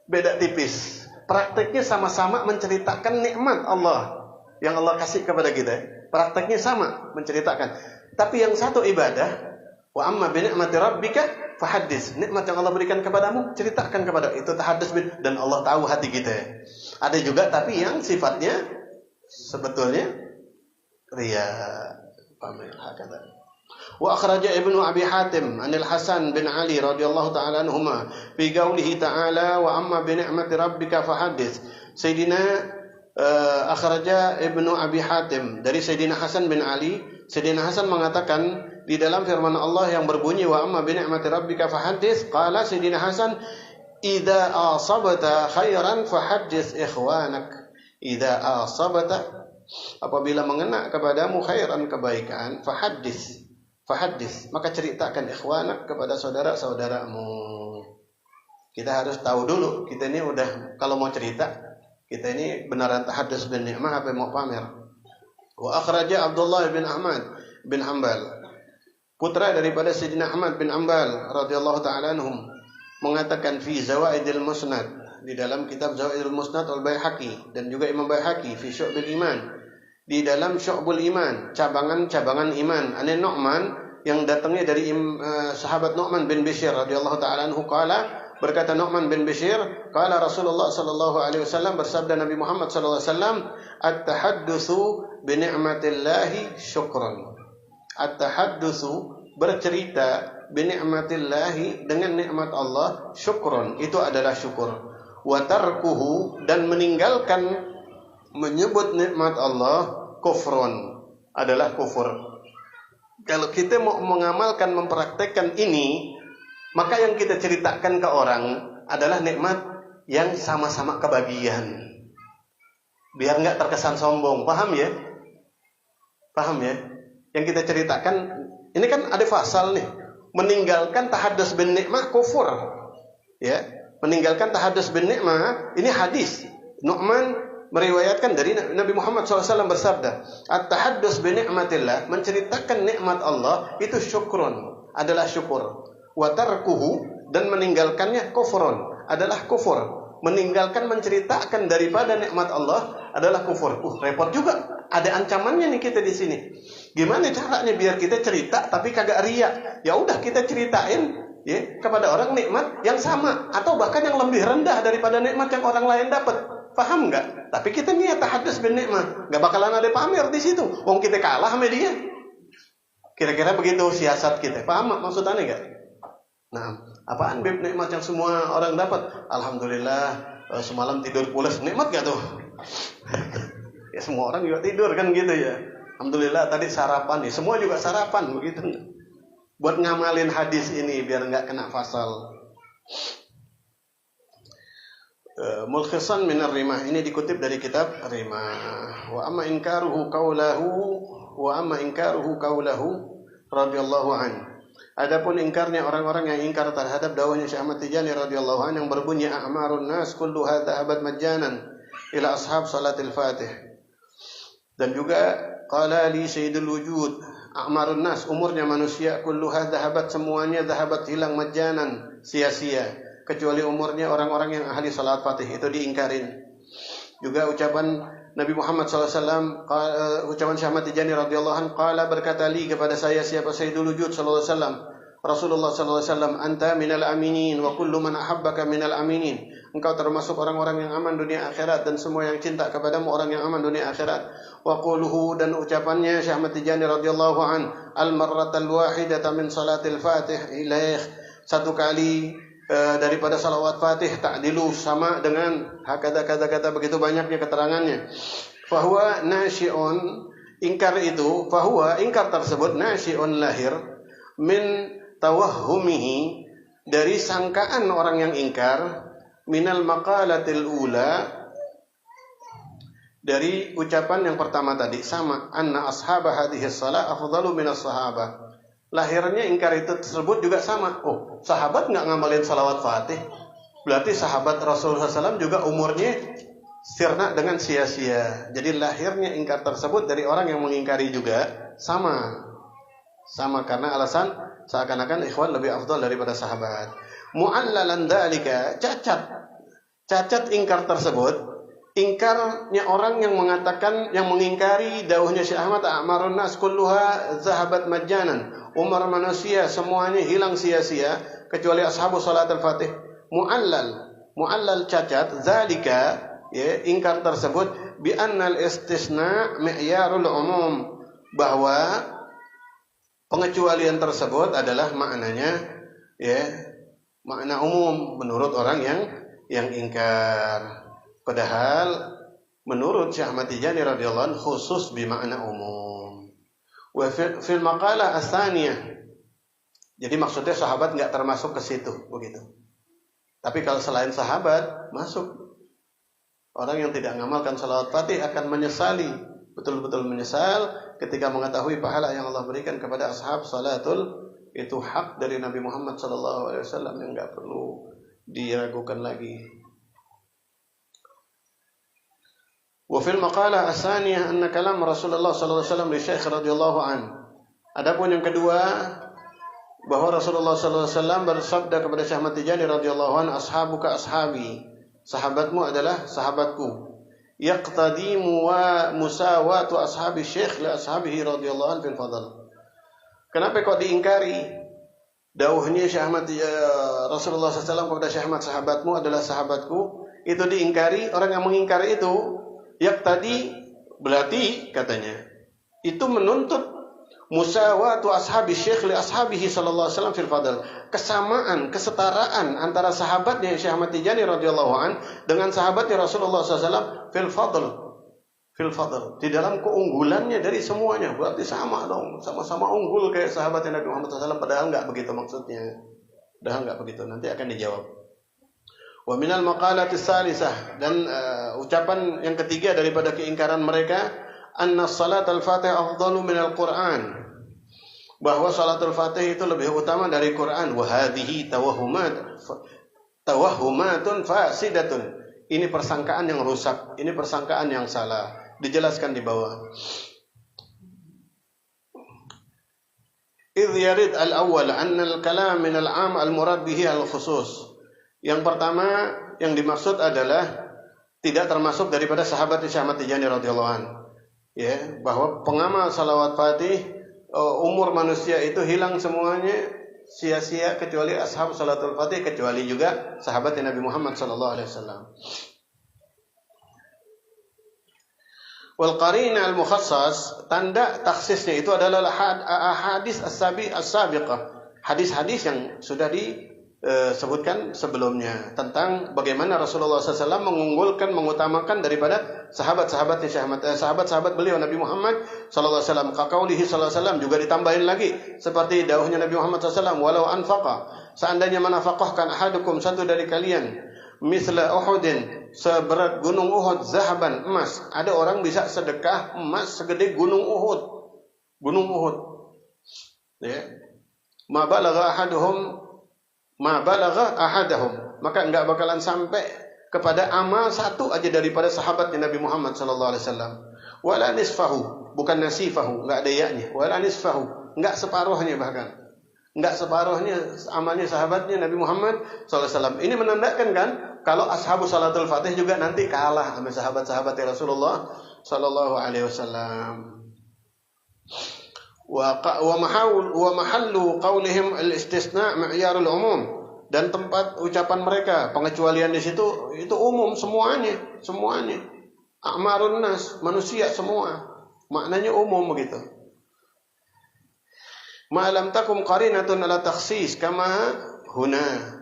Speaker 1: Beda tipis. Prakteknya sama-sama menceritakan nikmat Allah yang Allah kasih kepada kita. Prakteknya sama menceritakan. Tapi yang satu ibadah, wa amma bi ni'mati rabbika fahaddits. Nikmat yang Allah berikan kepadamu, ceritakan kepada itu tahaddus dan Allah tahu hati kita. Ada juga tapi yang sifatnya sebetulnya riya, pamer hakata. Wa akhraja Ibnu Abi Hatim anil Hasan bin Ali radhiyallahu ta'ala anhuma fi qaulihi ta'ala wa amma bi ni'mati rabbika fahaddits. Sayyidina akhraja Ibnu Abi Hatim dari Sayyidina Hasan bin Ali. Sayyidina Hasan mengatakan di dalam firman Allah yang berbunyi wa amma bi ni'mati rabbika fahaddits, qala Sayyidina Hasan idza asabta khairan fahaddits ikhwanak. Idza asabta, apabila mengena kepadamu khairan, kebaikan, fahaddits, maka ceritakan ikhwanak kepada saudara-saudaramu. Kita harus tahu dulu, kita ini udah kalau mau cerita, kita ini benaran tahaddus bin nikmah apa mau pamer. Wa akhraja Abdullah bin Ahmad bin Hanbal, putra daripada Sayyidina Ahmad bin Hanbal radhiyallahu ta'ala anhum, mengatakan fi Zawaidil Musnad, di dalam kitab Zawaidil Musnad Al-Baihaqi dan juga Imam Baihaqi fi Syu'bil Iman, di dalam Syu'bul Iman, cabangan-cabangan iman, An Nu'man, yang datangnya dari sahabat Nu'man bin Bashir radhiyallahu ta'ala anhu, qala, berkata Nu'man bin Bashir, qala Rasulullah sallallahu alaihi wasallam, bersabda Nabi Muhammad sallallahu alaihi wasallam, at-tahaddusu bi ni'matillahi syukran. At-tahaddusu, bercerita, bi ni'matillahi, dengan nikmat Allah, syukran, itu adalah syukur. Wa tarkuhu, dan meninggalkan menyebut nikmat Allah, kufrun, adalah kufur. Kalau kita mau mengamalkan, mempraktekkan ini, maka yang kita ceritakan ke orang adalah nikmat yang sama-sama kebagian. Biar nggak terkesan sombong, paham ya? Paham ya? Yang kita ceritakan, ini kan ada pasal nih, meninggalkan tahaddus bin nikmah kufur. Ya, meninggalkan tahaddus bin nikmah, ini hadis. Nu'man meriwayatkan dari Nabi Muhammad SAW bersabda, at-tahaddus bi ni'matillah, menceritakan nikmat Allah itu syukrun, adalah syukur. Wa tarkuhu, dan meninggalkannya kufrun, adalah kufur. Meninggalkan menceritakan daripada nikmat Allah adalah kufur. Repot juga. Ada ancamannya nih kita di sini. Gimana caranya biar kita cerita tapi kagak riya? Ya udah kita ceritain ya kepada orang nikmat yang sama atau bahkan yang lebih rendah daripada nikmat yang orang lain dapat. Paham nggak? Tapi kita niat tahaddus bin nikmah, nggak bakalan ada pamer di situ. Wong kita kalah sama dia. Kira-kira begitu siasat kita. Paham maksudnya nggak? Nah, apaan bib nikmat yang semua orang dapat? Alhamdulillah, semalam tidur pulas, nikmat nggak tuh? Ya semua orang juga tidur kan gitu ya. Alhamdulillah tadi sarapan nih, semua juga sarapan begitu. Buat ngamalin hadis ini biar nggak kena pasal. Mulkhisan minar rimah, ini dikutip dari kitab Rimah. Wa amma inkaruhu qawlahu radhiyallahu an. Adapun ingkarnya orang-orang yang ingkar terhadap dakwahnya Syekh Ahmad Tijani radhiyallahu an yang berbunyi a'marun nas kulluha dhahabat majjanan ila ashab salatil fatih. Dan juga qala li sayyidul wujud, a'marun nas, umurnya manusia, kulluha dhahabat, semuanya dhahabat, hilang, majjanan, sia-sia, kecuali umurnya orang-orang yang ahli salat fatih, itu diingkarin. Juga ucapan Nabi Muhammad SAW, ucapan Syekh Ahmad Tijani radhiyallahu anhu, qala, berkata li kepada saya siapa Sayyidul Wujud sallallahu alaihi wasallam, Rasulullah sallallahu alaihi wasallam, anta minal aminin wa kullu man ahabbaka minal aminin. Engkau termasuk orang-orang yang aman dunia akhirat, dan semua yang cinta kepadamu orang yang aman dunia akhirat. Wa quluhu, dan ucapannya Syekh Ahmad Tijani radhiyallahu anhu, al marratal wahidata min salatil fatih ilaih, satu kali daripada salawat fatih, ta'dilu, sama dengan kata-kata begitu banyaknya keterangannya. Fahuwa nasyi'un, ingkar itu, fahuwa, ingkar tersebut, nasyi'un, lahir, min tawahhumihi, dari sangkaan orang yang ingkar, minal maqalatil ula, dari ucapan yang pertama tadi, sama, anna ashabah hadhihi shalah afdalu minas sahabah. Lahirnya ingkar itu tersebut juga sama. Oh, sahabat nggak ngamalin salawat fatih, berarti sahabat Rasulullah SAW juga umurnya sirna dengan sia-sia. Jadi lahirnya ingkar tersebut dari orang yang mengingkari juga sama karena alasan seakan-akan ikhwan lebih afdal daripada sahabat. Mu'allalan dzalika, cacat ingkar tersebut, ingkarnya orang yang mengatakan, yang mengingkari dawuhnya Syekh Ahmad, a'marun nas kulluha zahabat majjanan, umar manusia semuanya hilang sia-sia kecuali ashabu salatul fatih. Mu'allal cacat, zalika, ya, ingkar tersebut, bi annal istisna mi'yarul umum, bahwa pengecualian tersebut adalah maknanya, ya, makna umum menurut orang yang ingkar. Padahal menurut Syekh Ahmad Tijani radhiyallahu anhu khusus bermakna umum. Wa fil maqalah ats-tsaniyah. Jadi maksudnya sahabat enggak termasuk ke situ, begitu. Tapi kalau selain sahabat masuk. Orang yang tidak mengamalkan salawat fatih akan menyesali, betul-betul menyesal ketika mengetahui pahala yang Allah berikan kepada ashab salatul, itu hak dari Nabi Muhammad SAW yang enggak perlu diragukan lagi. Wa fil maqalah ats-tsaniyah anna kalam Rasulullah sallallahu alaihi wasallam li Syekh radhiyallahu an. Adapun yang kedua, bahwa Rasulullah sallallahu alaihi wasallam bersabda kepada Syekh Ahmad Tijani radhiyallahu an, ashabuka ashabi, sahabatmu adalah sahabatku. Yaqtadimu wa musawatu ashabi Syekh li ashabihi radhiyallahu an fil fadl. Kenapa kok diingkari dawuhnya Syekh Ahmad Rasulullah sallallahu alaihi wasallam kepada Syekh Ahmad, sahabatmu adalah sahabatku? Itu diingkari, orang yang mengingkari itu tadi berarti katanya itu menuntut musawatu ashabi Syekh li ashabihi sallallahu alaihi wasallam fil fadl, kesamaan, kesetaraan antara sahabatnya Syekh Ahmad Tijani radhiyallahu an dengan sahabatnya Rasulullah SAW fil fadl, di dalam keunggulannya dari semuanya. Berarti sama dong, sama-sama unggul kayak sahabatnya Nabi Muhammad SAW. Padahal enggak begitu maksudnya, padahal enggak begitu, nanti akan dijawab. Wa minal maqalati tsalisah, dan ucapan yang ketiga daripada keingkaran mereka, anna salatul fatih afdalu minal Qur'an, bahwa salatul fatih itu lebih utama dari Quran. Wa hadhihi tawahhumatun fasidatun, ini persangkaan yang rusak, ini persangkaan yang salah. Dijelaskan di bawah. Idh yarid al-awwal anna al-kalam min al-'am al-murad bihi al-khusus. Yang pertama yang dimaksud adalah tidak termasuk daripada sahabat Syekh Ahmad Tijani radhiyallahu anhu. Ya, bahwa pengamal salawat fatih umur manusia itu hilang semuanya sia-sia kecuali ashab salatul fatih, kecuali juga sahabat Nabi Muhammad sallallahu alaihi wasallam. Wal qarina al mukhassas, tanda takhsisnya itu adalah hadis as-sabiqah, hadis-hadis yang sudah disebutkan sebelumnya tentang bagaimana Rasulullah SAW mengunggulkan, mengutamakan daripada sahabat-sahabatnya sahabat-sahabat beliau Nabi Muhammad SAW. Kaqaulihi SAW, juga ditambahin lagi seperti dawuhnya Nabi Muhammad SAW, walau anfaqa, seandainya menafkahkan ahadukum, satu dari kalian, misla Uhudin, seberat gunung Uhud, zahaban, emas. Ada orang bisa sedekah emas segede gunung Uhud. Ya. Ma balagha ahadahum, maka enggak bakalan sampai kepada amal satu aja daripada sahabatnya Nabi Muhammad sallallahu alaihi wasallam. Wala nisfahu, bukan nasifahu, enggak ada ya-nya. Wala nisfahu, enggak separuhnya, bahkan enggak separuhnya amalnya sahabatnya Nabi Muhammad sallallahu alaihi wasallam. Ini menandakan kan kalau ashabu salatul fatih juga nanti kalah sama sahabat-sahabat Rasulullah sallallahu alaihi wasallam. Wa mahallu qaulihim al-istisna ma'yarul umum, dan tempat ucapan mereka pengecualian di situ itu umum, semuanya. A'marun nas, manusia semua. Maknanya umum begitu. Ma lam takum qarinatun ala takhsis kama huna,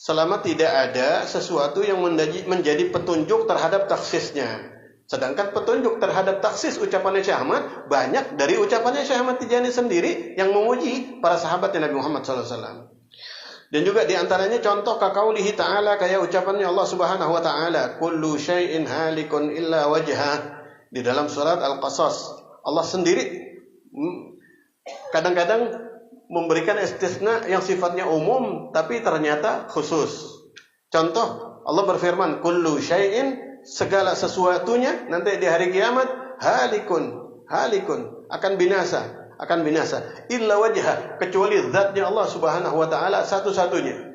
Speaker 1: selama tidak ada sesuatu yang menjadi petunjuk terhadap takhsisnya. Sedangkan petunjuk terhadap taksis ucapannya Syekh Ahmad banyak dari ucapannya Syekh Ahmad Tijani sendiri yang memuji para sahabat Nabi Muhammad SAW. Dan juga diantaranya contoh kaqaulihi ta'ala, kayak ucapannya Allah Subhanahu wa ta'ala, kullu syai'in halikun illa wajhah, di dalam surat Al-Qasas. Allah sendiri kadang-kadang memberikan istisna yang sifatnya umum tapi ternyata khusus. Contoh, Allah berfirman, kullu syai'in, segala sesuatunya nanti di hari kiamat, halikun akan binasa, illa wajhah, kecuali zatnya Allah Subhanahu wa ta'ala satu-satunya.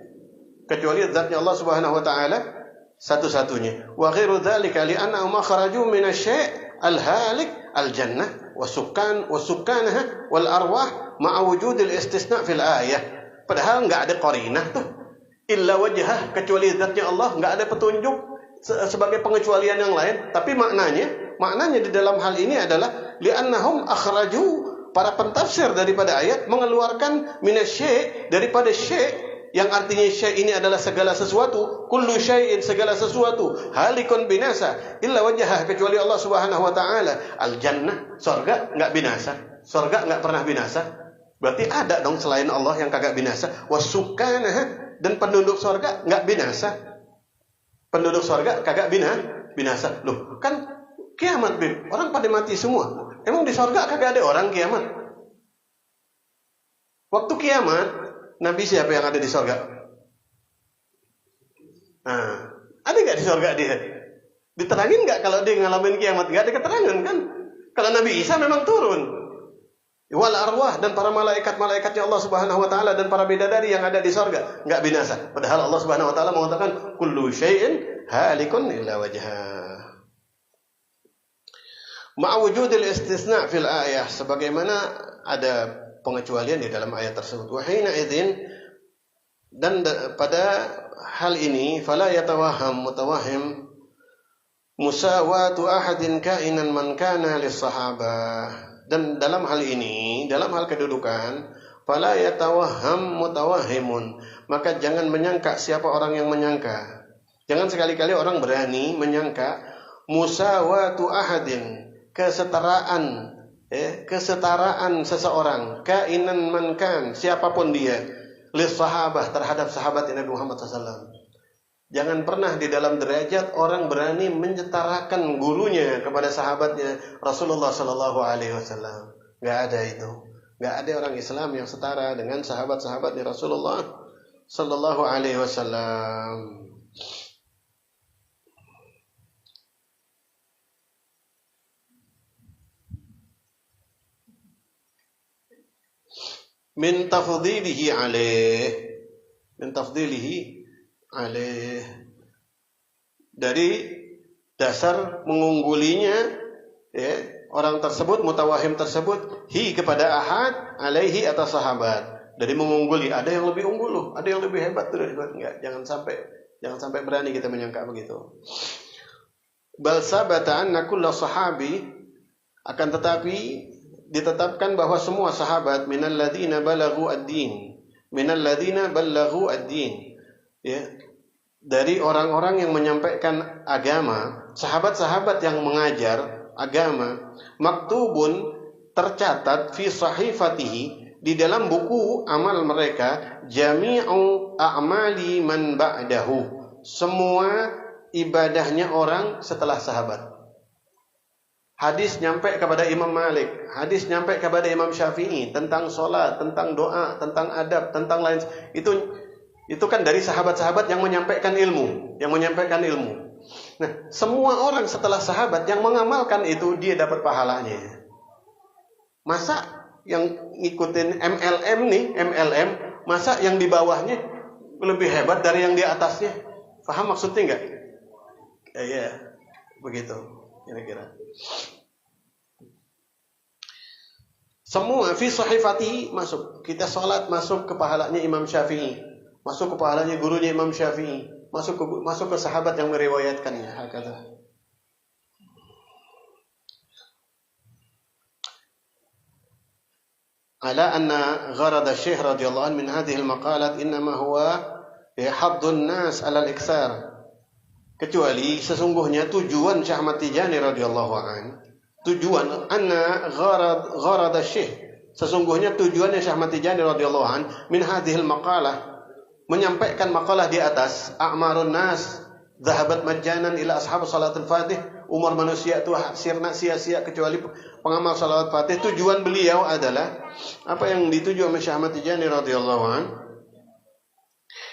Speaker 1: Wa ghairu dzalika li'annahum akhraju minasy-syai' al-halik al-jannah wa sukkanaha wal arwah ma'a wujudil istisna fil ayah. Padahal enggak ada qarinah tuh. Illa wajhah, kecuali zatnya Allah, enggak ada petunjuk sebagai pengecualian yang lain, tapi maknanya di dalam hal ini adalah li'annahum akhraju, para pentafsir daripada ayat mengeluarkan minasy-syai', daripada syai', yang artinya syai' ini adalah segala sesuatu, kullu syai'in, segala sesuatu, halikun binasa illa wajhah, kecuali Allah Subhanahu wa ta'ala. Al-jannah, surga enggak binasa, surga enggak pernah binasa. Berarti ada dong selain Allah yang kagak binasa. Wasukkanah, dan penduduk surga enggak binasa. Penduduk surga kagak binasa. Loh, kan kiamat, orang pada mati semua. Emang di surga kagak ada orang kiamat? Waktu kiamat, Nabi siapa yang ada di surga? Nah, ada nggak di surga dia? Diterangin nggak kalau dia ngalamin kiamat? Nggak ada keterangan kan? Kalau Nabi Isa memang turun. Wal arwah, dan para malaikat-malaikatnya Allah Subhanahu wa ta'ala, dan para bidadari yang ada di surga nggak binasa. Padahal Allah Subhanahu wa ta'ala mengatakan kullu syai'in halikun illa wajhah. Ma'wujudil istisna fil ayah, sebagaimana ada pengecualian di dalam ayat tersebut. Wa hina idzin, dan pada hal ini fala mutawahhim musawatu ahadin kainan man kana lis sahabah. Dan dalam hal ini, dalam hal kedudukan, fala yatawahham mutawahhimun, maka jangan menyangka siapa orang yang menyangka. Jangan sekali-kali orang berani menyangka musawatu ahadin, kesetaraan seseorang, kainan mankan, siapapun dia, lis sahabah, terhadap sahabat Nabi Muhammad SAW. Jangan pernah di dalam derajat orang berani menyetarakan gurunya kepada sahabatnya Rasulullah Sallallahu Alaihi Wasallam. Nggak ada itu. Nggak ada orang Islam yang setara dengan sahabat-sahabatnya Rasulullah Sallallahu Alaihi Wasallam. Min tafdhilihi alaih, dari dasar mengunggulinya, ya, orang tersebut, mutawahhim tersebut, kepada ahad, alaihi, atas sahabat. Dari mengungguli, ada yang lebih unggul loh, ada yang lebih hebat tuh. Enggak, jangan sampai berani kita menyangka begitu. Bal sabata anna kulla sahabi, akan tetapi ditetapkan bahwa semua sahabat minalladzina balaghu ad-din, ya, dari orang-orang yang menyampaikan agama, sahabat-sahabat yang mengajar agama, maktubun, tercatat, fi sahifatihi, di dalam buku amal mereka, jami'u a'mali man ba'dahu, semua ibadahnya orang setelah sahabat. Hadis nyampe kepada Imam Malik, hadis nyampe kepada Imam Syafi'i tentang sholat, tentang doa, tentang adab, tentang lain. Itu kan dari sahabat-sahabat yang menyampaikan ilmu, Nah, semua orang setelah sahabat yang mengamalkan itu, dia dapat pahalanya. Masa yang ngikutin MLM, masa yang di bawahnya lebih hebat dari yang di atasnya? Paham maksudnya enggak? Ya, begitu kira-kira. Semua fi sahifati masuk. Kita sholat masuk ke pahalanya Imam Syafi'i, masuk ke pahalanya gurunya Imam Syafi'i, masuk ke sahabat yang meriwayatkannya. Hakata. Ala anna gharad Syekh radhiyallahu anhu min hadhihi al-maqalat innama huwa haddun nas ala al-iksar. Kecuali sesungguhnya tujuan Syekh Ahmad Tijani radhiyallahu anhu, tujuan anna gharad Syekh, sesungguhnya tujuannya Syekh Ahmad Tijani radhiyallahu anhu min hadhil maqalah, menyampaikan makalah di atas, a'marun nas dhahabat majjanan ila ashab salatul fatih, umur manusia itu sirna sia-sia kecuali pengamal salawat fatih. Tujuan beliau adalah apa yang dituju oleh Syekh Ahmad Tijani radhiyallahu an,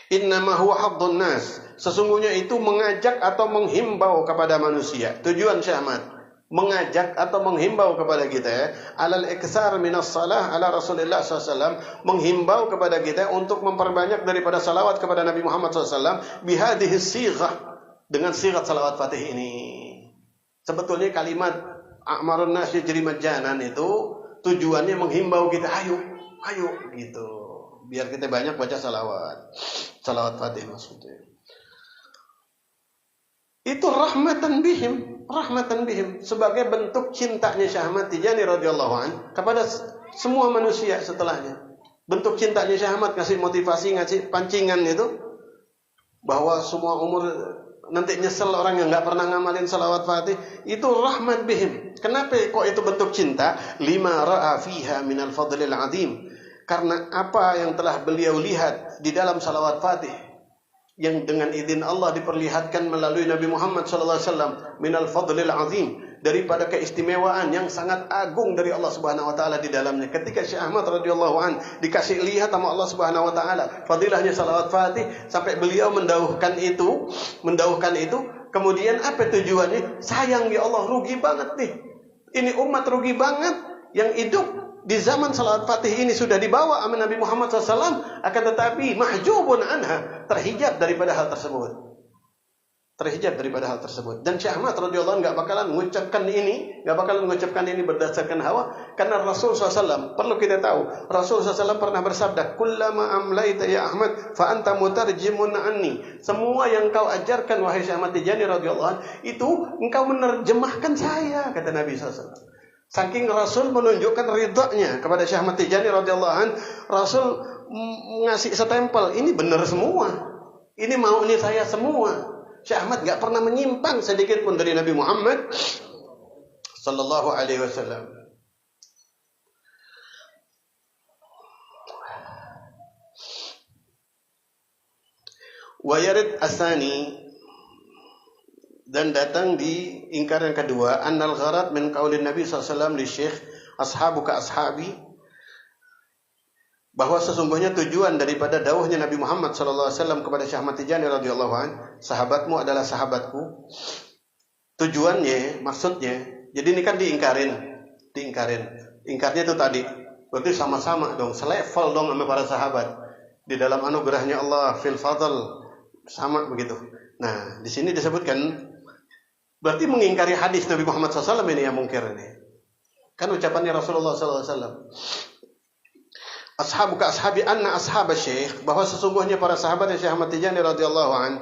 Speaker 1: innama huwa haddun nas, sesungguhnya itu mengajak atau menghimbau kepada manusia. Tujuan Syekh Ahmad mengajak atau menghimbau kepada kita alal iksar minas salah ala Rasulullah SAW, menghimbau kepada kita untuk memperbanyak daripada salawat kepada Nabi Muhammad SAW bihadhihi sighah, dengan sigat salawat fatih ini. Sebetulnya kalimat a'marun nas yajri majjanan itu tujuannya menghimbau kita, ayo gitu, biar kita banyak baca salawat fatih maksudnya. Itu rahmatan bihim sebagai bentuk cintanya Syekh Ahmad Tijani radhiyallahu an kepada semua manusia setelahnya. Bentuk cintanya Syekh Ahmad ngasih motivasi, ngasih pancingan itu bahwa semua umur nanti nyesel orang yang nggak pernah ngamalin salawat fatih. Itu rahmat bihim. Kenapa kok itu bentuk cinta? Lima ra'a fiha minal fadlil azim, karena apa yang telah beliau lihat di dalam salawat fatih yang dengan izin Allah diperlihatkan melalui Nabi Muhammad SAW, minal fadlil azim, daripada keistimewaan yang sangat agung dari Allah Subhanahu wa taala di dalamnya. Ketika Syekh Ahmad radhiyallahu an dikasih lihat sama Allah Subhanahu wa taala fadilahnya salawat fatih, sampai beliau mendauhkan itu, kemudian apa tujuannya? Sayang ya Allah, rugi banget nih. Ini umat rugi banget yang hidup di zaman salawat fatih ini sudah dibawa sama Nabi Muhammad SAW, akan tetapi mahjubun anha, terhijab daripada hal tersebut. Dan Syekh Ahmad radhiyallahu anhu nggak bakalan mengucapkan ini berdasarkan hawa, karena Rasul SAW, perlu kita tahu, Rasul SAW pernah bersabda, kullama amlaita ya Ahmad fa anta mutarjimun anni, semua yang kau ajarkan wahai Syekh Ahmad Tijani radhiyallahu anhu itu engkau menerjemahkan saya, kata Nabi SAW. Saking Rasul menunjukkan ridhanya kepada Syekh Ahmad Tijani radhiyallahu anhu, Rasul ngasih setempel, ini benar semua, ini maunya saya semua. Syekh Ahmad gak pernah menyimpang sedikit pun dari Nabi Muhammad sallallahu alaihi wasallam. Wa yarid asani, dan datang di ingkar yang kedua, annal gharad min qaulin Nabi sallallahu alaihi wasallam li syekh ashabuka ashabi, bahwa sesungguhnya tujuan daripada dawuhnya Nabi Muhammad sallallahu alaihi wasallam kepada Syekh Ahmad Tijani radhiyallahu an, sahabatmu adalah sahabatku. Tujuannya, maksudnya, jadi ini kan diingkarin. Ingkarnya itu tadi, berarti sama-sama dong, selevel dong sama para sahabat di dalam anugerahnya Allah fil fadl, sama begitu. Nah, di sini disebutkan berarti mengingkari hadis Nabi Muhammad SAW ini yang mungkir ini. Kan ucapannya Rasulullah SAW. Ashabuka ashabi anna ashab syekh, bahwa sesungguhnya para sahabat Syekh Ahmad Tijani radhiyallahu an,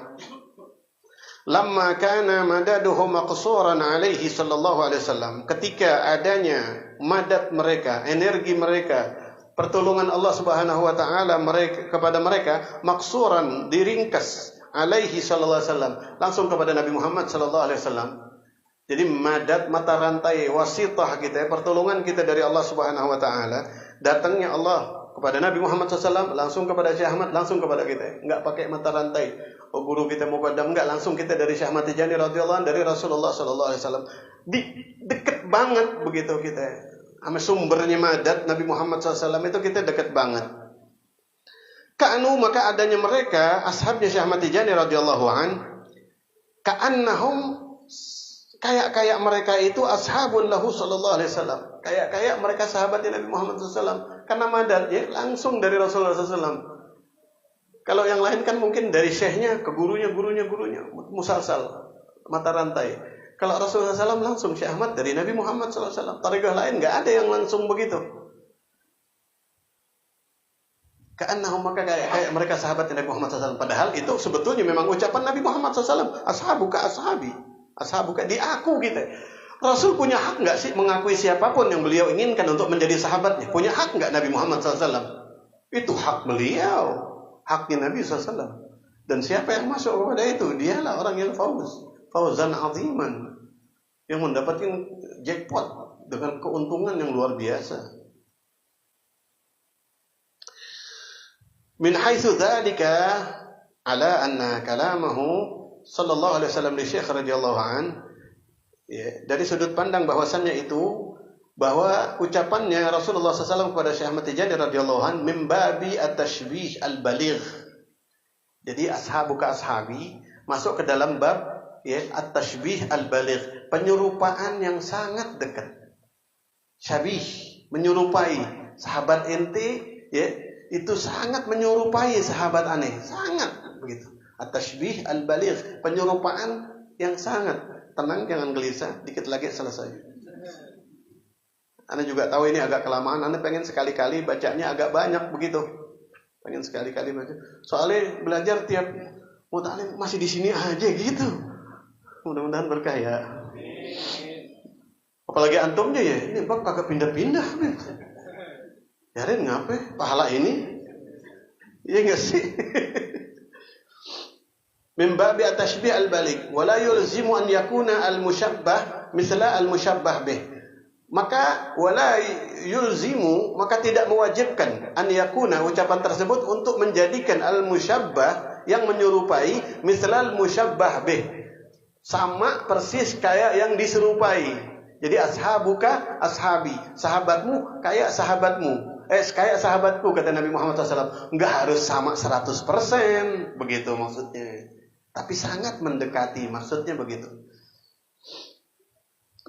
Speaker 1: lamma kana madaduhu maqsuran alaihi sallallahu alaihi wasallam, ketika adanya madad mereka, energi mereka, pertolongan Allah Subhanahu wa taala mereka kepada mereka, maqsuran, diringkas, alaihi sallallahu alaihi wasallam, langsung kepada Nabi Muhammad sallallahu alaihi wasallam. Jadi madad, mata rantai wasitah kita, pertolongan kita dari Allah Subhanahu wa taala, datangnya Allah kepada Nabi Muhammad SAW, langsung kepada Syekh Ahmad, langsung kepada kita. Enggak pakai mata rantai. Oh, guru kita muqaddam, enggak, langsung kita dari Syekh Ahmad Tijani radhiyallahu anhu, dari Rasulullah SAW. Deket banget begitu kita. Sama sumbernya madad Nabi Muhammad SAW itu kita deket banget. Ka'anu, maka adanya mereka, ashabnya Syekh Ahmad Tijani radhiyallahu anhu, ka'annahum, kayak mereka itu ashabun lahu sallallahu alaihi wasallam. Kayak mereka sahabatnya Nabi Muhammad SAW. Karena madadnya langsung dari Rasulullah SAW. Kalau yang lain kan mungkin dari syekhnya ke gurunya, musalsal, mata rantai. Kalau Rasulullah SAW langsung Syekh Ahmad dari Nabi Muhammad SAW. Tariqah lain nggak ada yang langsung begitu. Ka'annahum, maka kayak mereka sahabatnya Nabi Muhammad SAW. Padahal itu sebetulnya memang ucapan Nabi Muhammad SAW. Ashabuka ashabi. Ashabuka, di aku kita. Rasul punya hak nggak sih mengakui siapapun yang beliau inginkan untuk menjadi sahabatnya? Punya hak nggak Nabi Muhammad SAW? Itu hak beliau, haknya Nabi SAW. Dan siapa yang masuk kepada itu? Dialah orang yang fauzan aziman, yang mendapatkan jackpot dengan keuntungan yang luar biasa. min haitsu dzalika ala anna kalamahu sallallahu alaihi wasallam li Syekh radhiyallahu an, ya, dari sudut pandang bahwasannya itu bahwa ucapannya Rasulullah SAW kepada Syekh Ahmad Tijani radhiyallahu an min babi at-tashbih al-baligh. Jadi ashabuka ashabi masuk ke dalam bab, ya, at-tashbih al-baligh, penyerupaan yang sangat dekat. Syabih, menyerupai sahabat ente, ya, itu sangat menyerupai sahabat aneh, sangat begitu. At-tashbih al-baligh, penyerupaan yang sangat. Tenang, jangan gelisah, dikit lagi selesai. Anda juga tahu ini agak kelamaan, Anda pengen sekali-kali bacanya agak banyak begitu. Pengen sekali-kali baca. Soalnya belajar tiap mutalim masih di sini aja gitu. Mudah-mudahan berkah ya. Apalagi antumnya ya, ini bab kagak pindah-pindah. Yarin ngapain? Pahala ini? Iya enggak sih? Min babi at-tashbih al-baligh wa la yulzimu an yakuna al-musyabbah mithla al-musyabbah bih. Maka wala yulzimu, maka tidak mewajibkan an yakuna, ucapan tersebut untuk menjadikan al-musyabbah yang menyerupai mislal musyabbah bih, sama persis kayak yang diserupai. Jadi ashabuka ashabi, sahabatmu kayak sahabatmu, kayak sahabatku, kata Nabi Muhammad SAW. Enggak harus sama 100%, begitu maksudnya, tapi sangat mendekati, maksudnya begitu.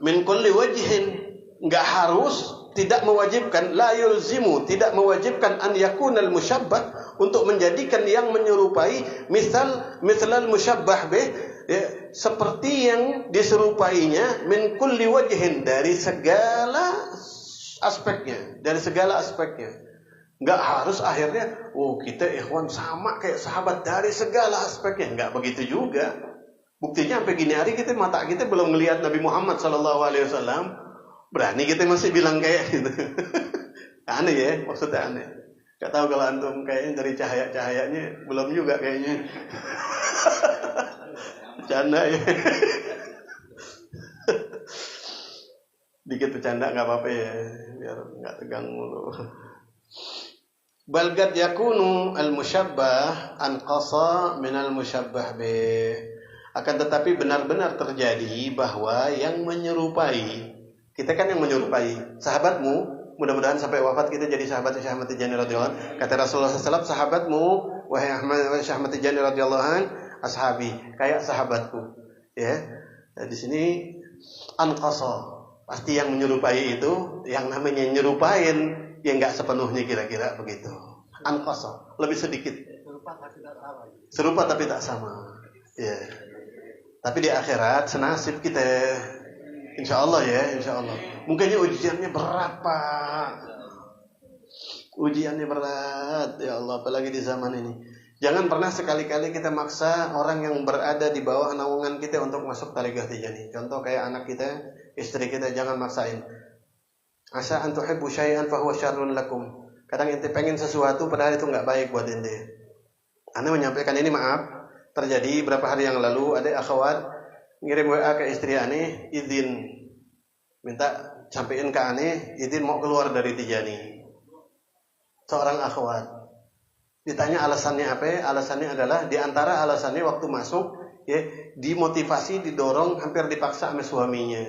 Speaker 1: Min kulli wajhin, enggak harus, tidak mewajibkan, la yulzimu, tidak mewajibkan an yakunal musyabbah, untuk menjadikan yang menyerupai mislal musyabbah bih, ya, seperti yang diserupainya, min kulli wajhin, dari segala aspeknya, enggak harus akhirnya kita ikhwan sama kayak sahabat dari segala aspeknya, enggak begitu juga. Buktinya sampai gini hari kita, mata kita belum melihat Nabi Muhammad SAW, berani kita masih bilang kayak gitu. Aneh ya, maksudnya aneh. Gak tahu kalau antum kayaknya dari cahaya-cahayanya belum juga kayaknya. Bercanda ya. Dikit bercanda gak apa-apa ya, biar gak tegang mulu. Balgad yakunu al-musyabbah anqasa min al-musyabbah bih. Akan tetapi benar-benar terjadi bahwa yang menyerupai, kita kan yang menyerupai sahabatmu, mudah-mudahan sampai wafat kita jadi sahabat Syekh Ahmad Tijani radhiyallahu anhu. Kata Rasulullah SAW, sahabatmu wahai Syekh Ahmad Tijani radhiyallahu anhu, ashabi, kayak sahabatku. Ya, nah, di sini anqasa, pasti yang menyerupai itu, yang namanya nyerupain, ya nggak sepenuhnya kira-kira begitu. Anqasa, lebih sedikit. Serupa tapi tak sama. Ya. Tapi di akhirat senasib kita. Insya Allah ya, insya Allah. Mungkinnya ujiannya berat, Pak. Ujiannya berat, ya Allah, apalagi di zaman ini. Jangan pernah sekali-kali kita maksa orang yang berada di bawah naungan kita untuk masuk Tariqah Tijani. Contoh kayak anak kita, istri kita, jangan maksain. Asa an tuhibbu syai'an fa huwa syarrun lakum. Kadang ente pengen sesuatu padahal itu enggak baik buat ente. Anda menyampaikan ini, maaf, terjadi berapa hari yang lalu ada akhwat ngirim WA ke istri aneh, izin, minta sampein ke aneh, izin mau keluar dari Tijani. Seorang akhwat ditanya alasannya apa? Alasannya adalah, diantara alasannya waktu masuk, ya, dimotivasi, didorong, hampir dipaksa sama suaminya.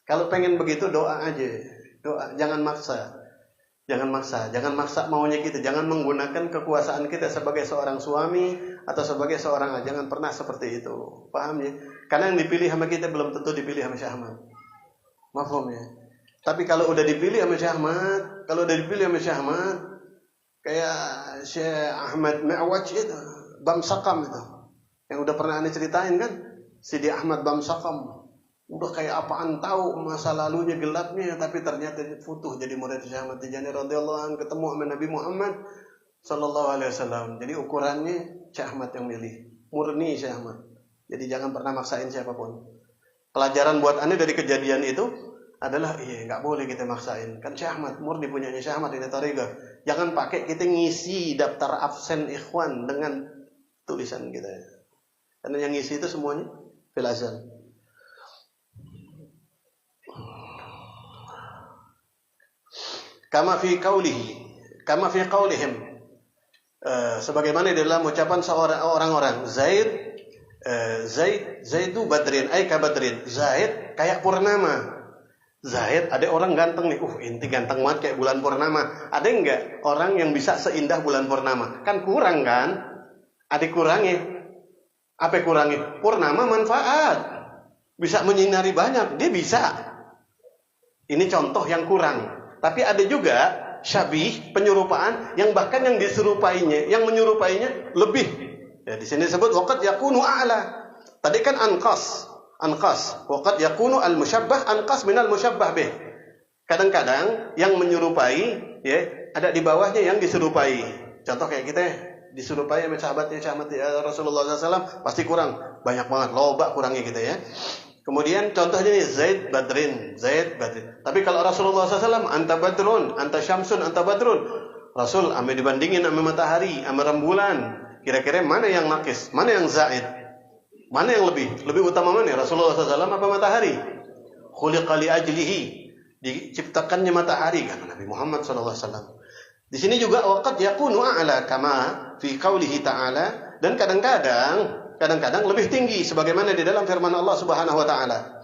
Speaker 1: Kalau pengen begitu doa aja, doa, jangan maksa. Jangan maksa maunya kita. Jangan menggunakan kekuasaan kita sebagai seorang suami atau sebagai seorang, jangan pernah seperti itu. Paham ya? Karena yang dipilih sama kita belum tentu dipilih sama Syekh Ahmad. Mafhum ya? Tapi kalau udah dipilih sama Syekh Ahmad, kayak Syekh Ahmad Mi'waj itu, Bam Sakam itu, yang udah pernah Anda ceritain kan, Sidi Ahmad Bam Sakam. Udah kayak apaan tahu, masa lalunya gelapnya, tapi ternyata futuh jadi murid Syekh Ahmad Tijani radhiyallahu anhu, ketemu sama Nabi Muhammad sallallahu alaihi wasallam. Jadi ukurannya Syekh Ahmad yang milih, murni Syekh Ahmad. Jadi jangan pernah maksain siapapun. Pelajaran buat Anda dari kejadian itu adalah, nggak boleh kita maksain. Kan Syekh Ahmad murni punyanya Syekh Ahmad ini Tariqah. Jangan pakai kita ngisi daftar absen ikhwan dengan tulisan kita. Karena yang ngisi itu semuanya fil azan. Kama fi qaulihim, sebagaimana di dalam ucapan seorang orang-orang, Zaidu badrin ay ka badrin. Zaid kayak purnama. Zaid, ada orang ganteng nih, inti ganteng banget kayak bulan purnama. Ada enggak orang yang bisa seindah bulan purnama? Kan kurang kan? Ada kurangnya. Apa kurangnya? Purnama manfaat. Bisa menyinari banyak, dia bisa. Ini contoh yang kurang. Tapi ada juga syabih, penyerupaan yang bahkan yang diserupainya, yang menyerupainya lebih. Ya, di sini disebut waqad yakunu a'la. Tadi kan anqas. Waqad yakunu al-musyabbah anqas minal musyabbah bih. Kadang-kadang yang menyerupai ya, ada di bawahnya yang diserupai. Contoh kayak kita diserupai sama sahabatnya Rasulullah SAW pasti kurang. Banyak banget, loba kurangnya kita ya. Kemudian contohnya nih Zaid Badrin. Tapi kalau Rasulullah SAW anta badrun, anta syamsun, anta badrun. Rasul ambil dibandingin sama matahari, sama rembulan. Kira-kira mana yang nakis? Mana yang Zaid? Mana yang lebih utama mana? Rasulullah SAW apa matahari? Khuliqa li ajlihi. Diciptakannya matahari kan Nabi Muhammad SAW. Di sini juga waqad yakunu a'la kama fi qaulihi ta'ala, dan kadang-kadang lebih tinggi sebagaimana di dalam firman Allah Subhanahu wa taala.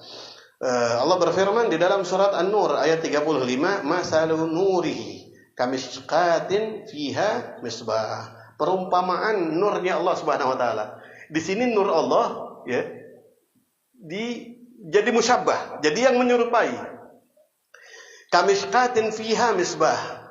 Speaker 1: Allah berfirman di dalam surat An-Nur ayat 35, masalun nurihi kamishqatin fiha misbah. Perumpamaan nurnya Allah Subhanahu wa taala. Di sini nur Allah ya jadi musyabbah, jadi yang menyerupai. Kamishqatin fiha misbah.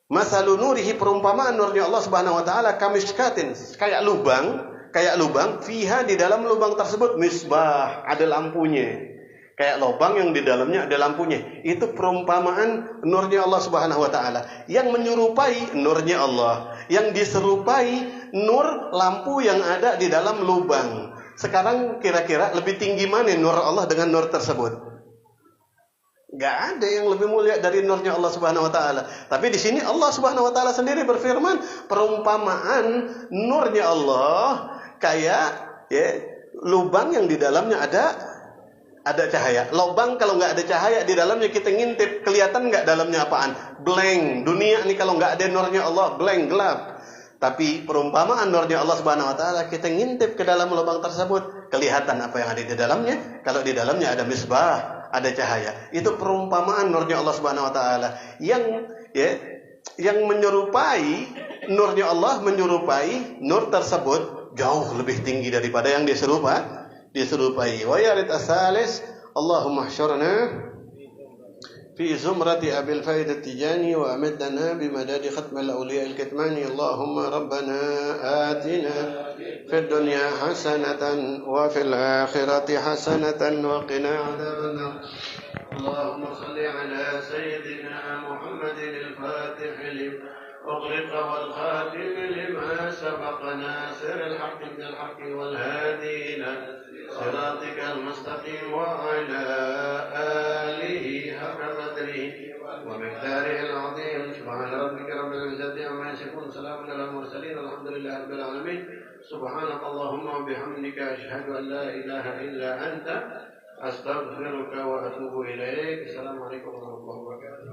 Speaker 1: Masalun nurihi, perumpamaan nurnya Allah Subhanahu wa taala, kamishqatin, kayak lubang fiha, di dalam lubang tersebut misbah, ada lampunya. Kayak lubang yang di dalamnya ada lampunya. Itu perumpamaan nurnya Allah Subhanahu wa taala yang menyerupai nurnya Allah, yang diserupai nur lampu yang ada di dalam lubang. Sekarang kira-kira lebih tinggi mana nur Allah dengan nur tersebut? Gak ada yang lebih mulia dari nurnya Allah Subhanahu wa taala. Tapi di sini Allah Subhanahu wa taala sendiri berfirman, perumpamaan nurnya Allah kayak ya, lubang yang di dalamnya ada cahaya. Lubang kalau nggak ada cahaya di dalamnya, kita ngintip, kelihatan nggak dalamnya apaan? Blank. Dunia ini kalau nggak ada nurnya Allah, blank, gelap. Tapi perumpamaan nurnya Allah Subhanahu wa taala, kita ngintip ke dalam lubang tersebut, kelihatan apa yang ada di dalamnya. Kalau di dalamnya ada misbah, ada cahaya. Itu perumpamaan nurnya Allah Subhanahu wa taala yang menyerupai nurnya Allah, menyerupai nur tersebut jauh lebih tinggi daripada yang diserupai. Wa yarid asalis Allahumma ihsyurna في زمرة أبي الفائدة التجاني وأمدنا بمداد ختم الأولياء الكتماني. اللهم ربنا آتنا في الدنيا حسنة وفي الآخرة حسنة وقنا عذاب النار. اللهم صل على سيدنا محمد الفاتح لما أغلق والخاتم لما سبق ناصر الحق بالحق والهادي إلى صراطك المستقيم وعلى آله حق قدره ومقداره العظيم. سبحان ربك رب العزة عما يصفون، سلام على المرسلين، الحمد لله رب العالمين. سبحانك اللهم وبحمدك أشهد أن لا إله إلا أنت أستغفرك وأتوب إليك. السلام عليكم ورحمة الله وبركاته.